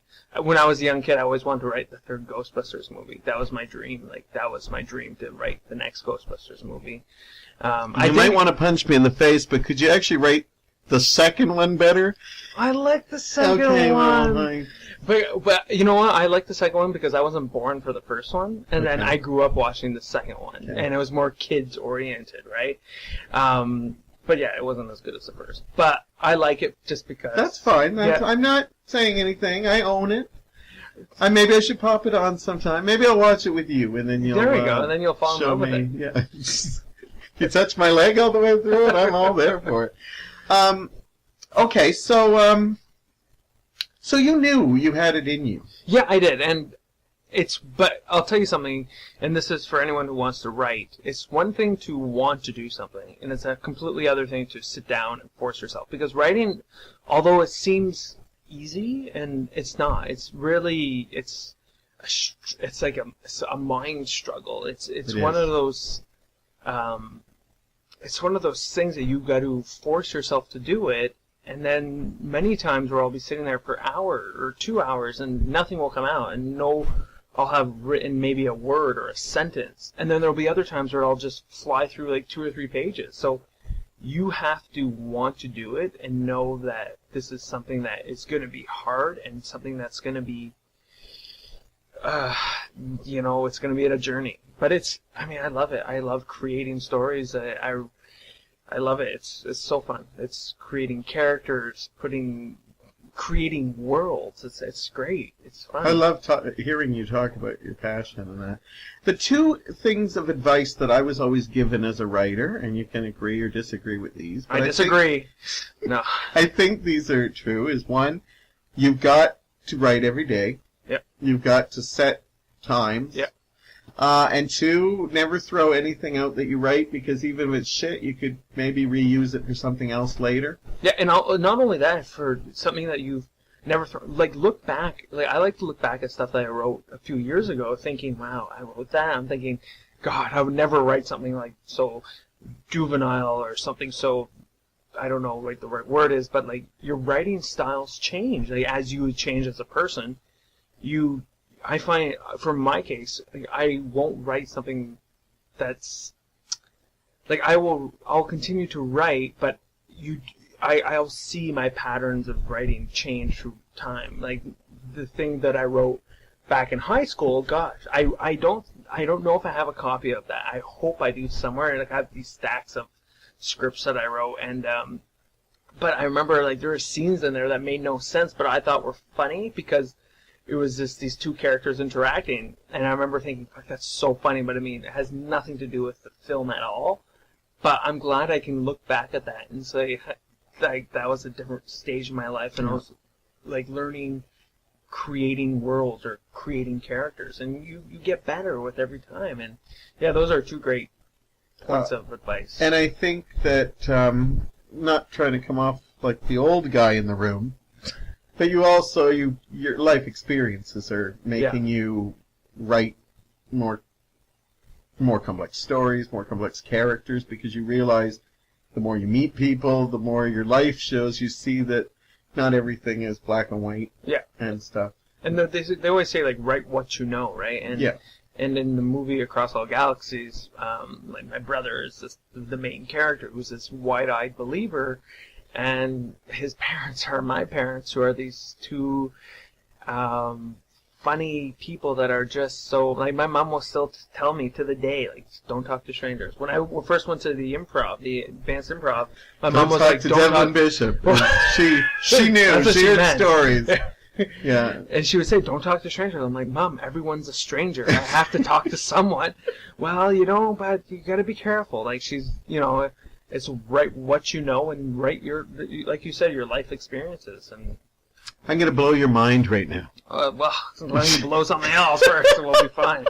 when I was a young kid, I always wanted to write the 3rd Ghostbusters movie. That was my dream. That was my dream, to write the next Ghostbusters movie. You might want to punch me in the face, but could you actually write the 2nd one better? I like the 2nd one. Well, But you know what? I like the 2nd one because I wasn't born for the 1st one, and then I grew up watching the 2nd one, and it was more kids oriented, right? But yeah, it wasn't as good as the 1st. But I like it just because. That's fine. I'm not saying anything. I own it. Maybe I should pop it on sometime. Maybe I'll watch it with you, and then you'll. There we go. And then you'll fall in love with it. Yeah. You touch my leg all the way through it. I'm all there for it. Okay, so you knew you had it in you. Yeah, I did, and but I'll tell you something, and this is for anyone who wants to write. It's one thing to want to do something, and it's a completely other thing to sit down and force yourself. Because writing, although it seems easy, and it's not. It's really, it's like a mind struggle. It's one of those. It's one of those things that you've got to force yourself to do it, and then many times where I'll be sitting there for an hour or 2 hours and nothing will come out, and I'll have written maybe a word or a sentence, and then there'll be other times where I'll just fly through like 2 or 3 pages. So you have to want to do it and know that this is something that is going to be hard and something that's going to be, it's going to be a journey. But I love it. I love creating stories. I love it. It's so fun. It's creating characters, creating worlds. It's great. It's fun. I love hearing you talk about your passion and that. The 2 things of advice that I was always given as a writer, and you can agree or disagree with these. But I disagree. No. I think these are true. Is 1, you've got to write every day. Yep. You've got to set times. Yep. And 2, never throw anything out that you write, because even if it's shit, you could maybe reuse it for something else later. Yeah, and not only that, for something that you've never thrown, look back. I like to look back at stuff that I wrote a few years ago, thinking, wow, I wrote that. I'm thinking, God, I would never write something like so juvenile or something so, I don't know what the right word is, but your writing styles change. As you change as a person, I find, for my case, I won't write something that's, I'll continue to write, but I'll see my patterns of writing change through time. The thing that I wrote back in high school, gosh, I don't know if I have a copy of that. I hope I do somewhere. I have these stacks of scripts that I wrote, and but I remember there were scenes in there that made no sense, but I thought were funny because it was just these 2 characters interacting, and I remember thinking, that's so funny, but it has nothing to do with the film at all. But I'm glad I can look back at that and say, that was a different stage in my life, and I was learning, creating worlds or creating characters, and you get better with every time. And yeah, those are two great points of advice. And I think that, not trying to come off like the old guy in the room, but you also, your life experiences are making you write more complex stories, more complex characters, because you realize the more you meet people, the more your life shows you see that not everything is black and white and stuff. And they always say, like, write what you know, right? And And in the movie Across All Galaxies, like my brother is the main character, who's this wide-eyed believer, and his parents are my parents, who are these two funny people that are just so, like, my mom will still tell me to the day, like, don't talk to strangers. When I first went to the improv, the advanced improv, my mom was like, don't Devlin Bishop. She knew. She heard stories. Yeah. And she would say, don't talk to strangers. I'm like, Mom, everyone's a stranger. I have to talk to someone. Well, but you got to be careful. Like, she's, it's write what you know and write like you said, your life experiences. And I'm going to blow your mind right now. Well, let me blow something else first and we'll be fine.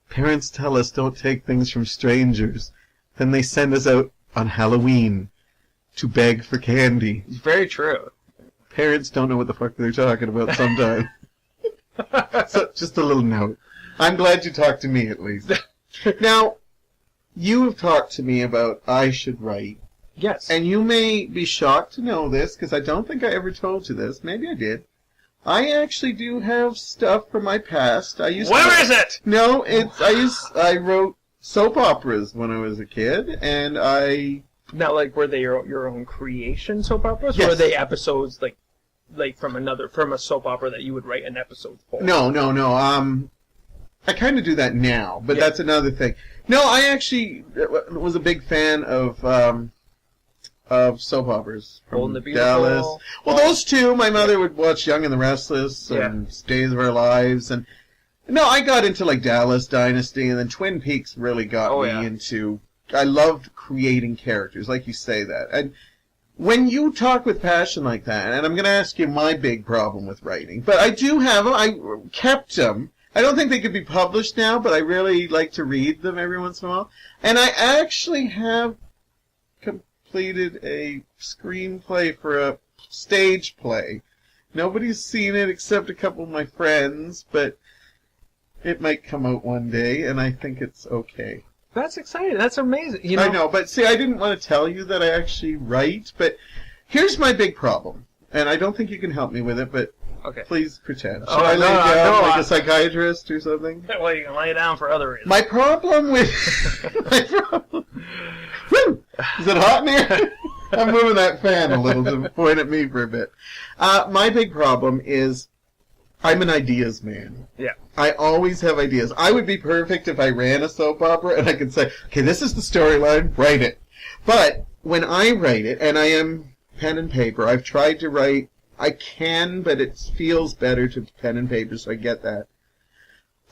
Parents tell us don't take things from strangers. Then they send us out on Halloween to beg for candy. It's very true. Parents don't know what the fuck they're talking about sometimes. So, just a little note. I'm glad you talked to me, at least. Now, you have talked to me about I should write. Yes. And you may be shocked to know this, because I don't think I ever told you this. Maybe I did. I actually do have stuff from my past. Where is it? No, I wrote soap operas when I was a kid, and I... Now, like, were they your own creation soap operas? Yes. Or were they episodes, like from a soap opera that you would write an episode for? No. I kind of do that now, but that's another thing. No, I actually was a big fan of soap operas from Bold and the Beautiful. Dallas. Well, those two. My mother would watch Young and the Restless and Days of Our Lives, and no, I got into like Dallas Dynasty, and then Twin Peaks really got me into. I loved creating characters, like you say that. And when you talk with passion like that, and I'm going to ask you my big problem with writing, but I do have them. I kept them. I don't think they could be published now, but I really like to read them every once in a while. And I actually have completed a screenplay for a stage play. Nobody's seen it except a couple of my friends, but it might come out one day, and I think it's okay. That's exciting. That's amazing. I know, but see, I didn't want to tell you that I actually write, but here's my big problem, and I don't think you can help me with it, but please pretend. Should I lay down like a psychiatrist or something? Well, you can lay down for other reasons. My problem with... Woo! Is it hot in here? I'm moving that fan a little to point at me for a bit. My big problem is I'm an ideas man. Yeah. I always have ideas. I would be perfect if I ran a soap opera and I could say, okay, this is the storyline, write it. But when I write it, and I am pen and paper, I've tried to write, I can, but it feels better to pen and paper, so I get that.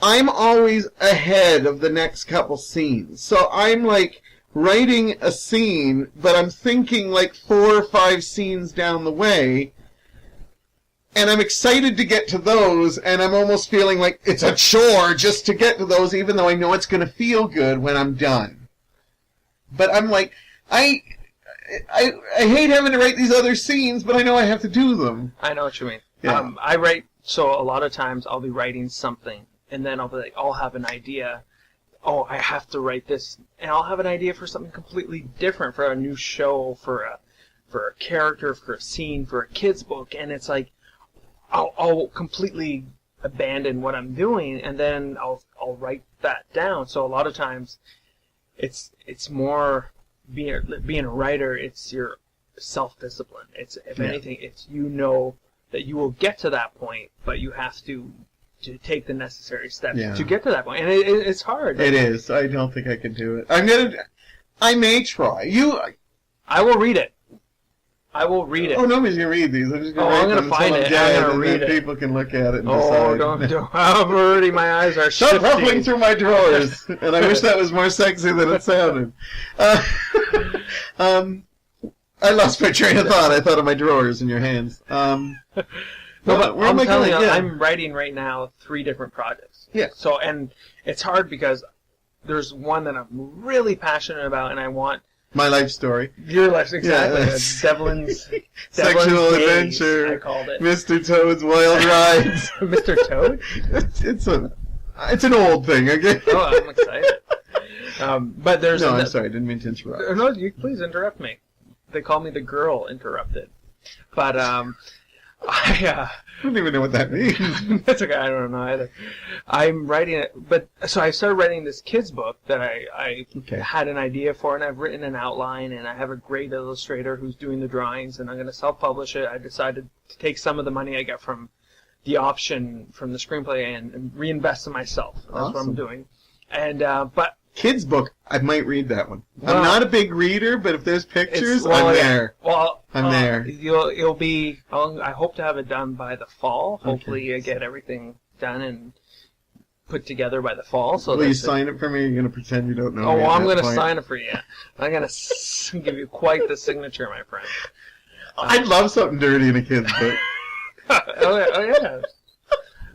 I'm always ahead of the next couple scenes. So I'm like writing a scene, but I'm thinking like 4 or 5 scenes down the way. And I'm excited to get to those, and I'm almost feeling like it's a chore just to get to those, even though I know it's going to feel good when I'm done. But I'm like, I hate having to write these other scenes, but I know I have to do them. I know what you mean. Yeah. I write, so a lot of times I'll be writing something, and then I'll be like, I'll have an idea. Oh, I have to write this, and I'll have an idea for something completely different, for a new show, for a character, for a scene, for a kid's book, and it's like, I'll completely abandon what I'm doing, and then I'll write that down. So a lot of times, it's more being a writer. It's your self-discipline. It's if anything, it's that you will get to that point, but you have to take the necessary steps to get to that point, and it's hard. It is. I don't think I can do it. I may try. I will read it. I will read it. Oh, nobody's going to read these. I'm just going to I'm going to find it. I'm going to read it. People can look at it and decide. Don't. I'm already, my eyes are shifting. Stop ruffling through my drawers. And I wish that was more sexy than it sounded. I lost my train of thought. I thought of my drawers in your hands. No, but where am I'm I telling going? you, Yeah. I'm writing right now 3 different projects. Yeah. So, and it's hard because there's one that I'm really passionate about, and I want My life story. your life exactly. Yeah, It's Devlin's Sexual Days, adventure. I called it. Mr. Toad's Wild Rides. Mr. Toad. It's an old thing, okay? Oh, I'm excited. But there's No, I'm sorry, I didn't mean to interrupt. No, you please interrupt me. They call me the girl interrupted. But I don't even know what that means. that's okay. I don't know either. I'm writing it, but so I started writing this kids book that I had an idea for, and I've written an outline, and I have a great illustrator who's doing the drawings, and I'm going to self-publish it. I decided to take some of the money I get from the option from the screenplay and reinvest in myself. That's what I'm doing. And but Kids book, I might read that one. Well, I'm not a big reader, but if there's pictures, I'm there. Well, I'm there. It'll be. I hope to have it done by the fall. Hopefully, Okay. get everything done and put together by the fall. So Will you sign it for me? You're going to pretend you don't know Oh, me well, at I'm that going to point? sign it for you. I'm going to give you quite the signature, my friend. I'd love something dirty in a kid's book. Oh yeah.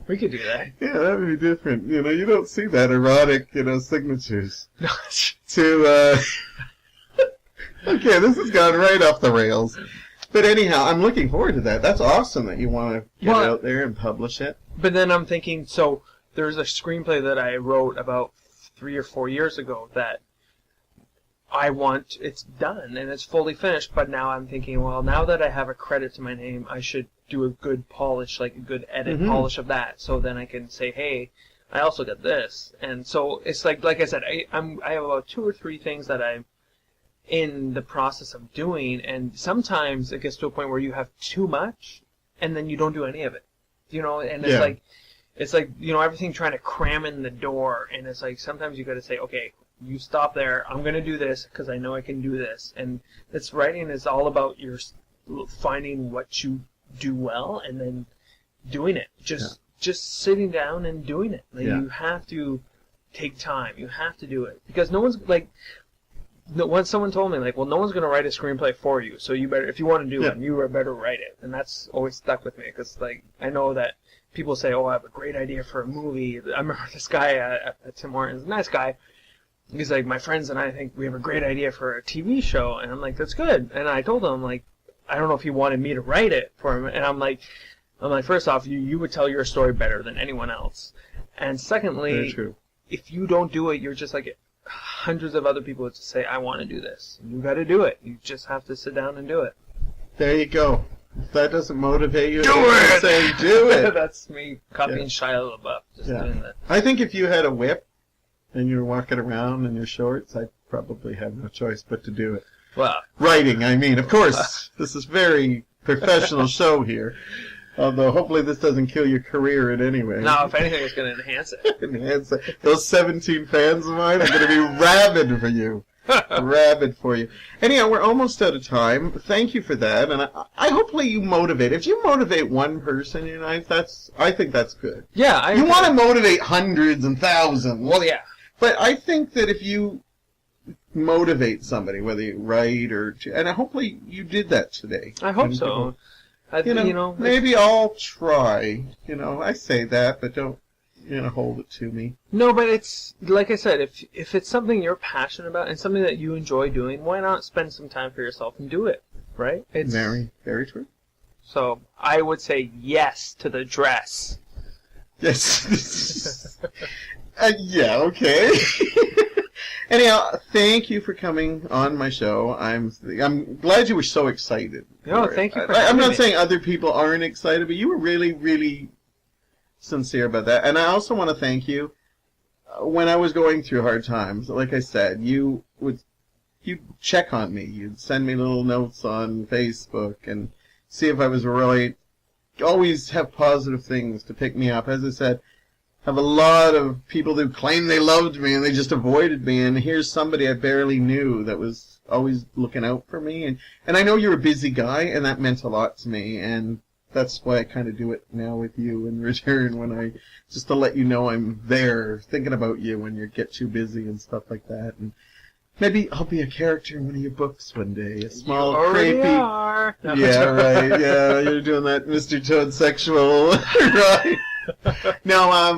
We could do that. Yeah, that would be different. You know, you don't see that erotic, signatures. No, Okay, this has gone right off the rails. But anyhow, I'm looking forward to that. That's awesome that you want to get it out there and publish it. But then I'm thinking, so there's a screenplay that I wrote about 3 or 4 years ago that it's done and it's fully finished, but now I'm thinking, well, now that I have a credit to my name, I should do a good polish, like a good edit polish of that, so then I can say, hey, I also got this. And so it's like I said, I have about 2 or 3 things that I'm in the process of doing, and sometimes it gets to a point where you have too much and then you don't do any of it, and it's like everything trying to cram in the door, and it's like sometimes you got to say, okay, you stop there, I'm going to do this because I know I can do this. And this writing is all about your finding what you do well and then doing it, just sitting down and doing it. You have to take time, you have to do it, because no one's like, once someone told me, like, well, no one's going to write a screenplay for you, so you better, if you want to do one, you better write it. And that's always stuck with me, because, like, I know that people say, oh, I have a great idea for a movie. I remember this guy at Tim Hortons, a nice guy. He's like, my friends and I think we have a great idea for a TV show. And I'm like, that's good. And I told him, like, I don't know if he wanted me to write it for him. And I'm like, first off, you would tell your story better than anyone else. And secondly, if you don't do it, you're just like hundreds of other people would say, I want to do this. You got to do it. You just have to sit down and do it. There you go. If that doesn't motivate you, do it! Say do it. That's me copying Shia LaBeouf, just doing that. I think if you had a whip and you were walking around in your shorts, I'd probably have no choice but to do it. Well, writing, I mean. Of course, this is very professional show here. Although, hopefully this doesn't kill your career in any way. No, if anything, it's going to enhance it. Enhance it. Those 17 fans of mine are going to be rabid for you. Rabid for you. Anyhow, we're almost out of time. Thank you for that, and I hopefully you motivate. If you motivate one person, I think that's good. Yeah, you want to motivate hundreds and thousands. Well, yeah, but I think that if you motivate somebody, whether you write and hopefully you did that today. I hope so. Maybe I'll try. I say that, but don't. Hold it to me. No, but it's, like I said, if it's something you're passionate about and something that you enjoy doing, why not spend some time for yourself and do it, right? It's very, very true. So, I would say yes to the dress. Yes. Yeah, okay. Anyhow, thank you for coming on my show. I'm glad you were so excited. No, thank you for I'm not me. saying other people aren't excited, but you were really, really sincere about that. And I also want to thank you. When I was going through hard times, like I said, you'd check on me. You'd send me little notes on Facebook and see if I was right. Always have positive things to pick me up. As I said, have a lot of people who claim they loved me and they just avoided me. And here's somebody I barely knew that was always looking out for me. And I know you're a busy guy, and that meant a lot to me. And that's why I kind of do it now with you in return, just to let you know I'm there, thinking about you when you get too busy and stuff like that. And Maybe I'll be a character in one of your books one day. A small, you already creepy. are. No, Yeah, right. Yeah, you're doing that Mr. Toad sexual, right? No,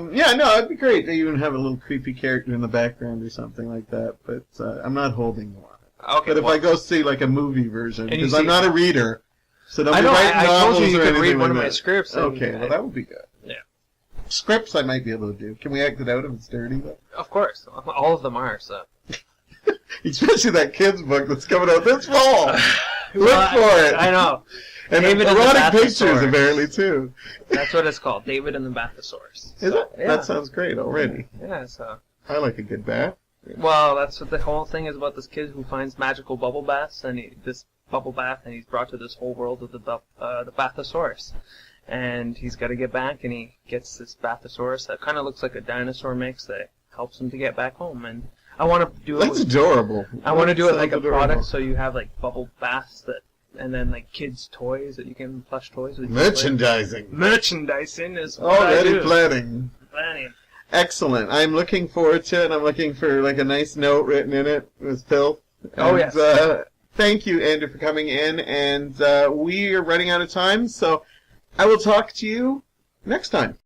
it'd be great to even have a little creepy character in the background or something like that. But I'm not holding one. Okay. But if I go see like a movie version, because I'm not a reader, so don't I be know. writing I novels told you or could anything read like one of that. my scripts. And Okay, well that would be good. Yeah. Scripts I might be able to do. Can we act it out if it's dirty though? Of course, all of them are. So. Especially that kid's book that's coming out this fall. Look Well, for it. I know. And David and the erotic Bathosaurus. pictures apparently too. That's what it's called, David and the Bathosaurus. Is So, it? Yeah. That sounds great already. Yeah. So. I like a good bath. Well, that's what the whole thing is about. This kid who finds magical bubble baths, and this bubble bath, and he's brought to this whole world of the Bathosaurus. And he's got to get back, and he gets this Bathosaurus that kind of looks like a dinosaur mix that helps him to get back home. And I want to do it. That's adorable. I want to do it Sounds like a adorable. product, so you have like bubble baths that, and then like kids' toys that you can plush toys with. Merchandising. Merchandising is what I Already do. planning. Planning. Excellent. I'm looking forward to it. I'm looking for like a nice note written in it with filth. Oh, And, yes. Thank you, Andrew, for coming in. And we are running out of time, so I will talk to you next time.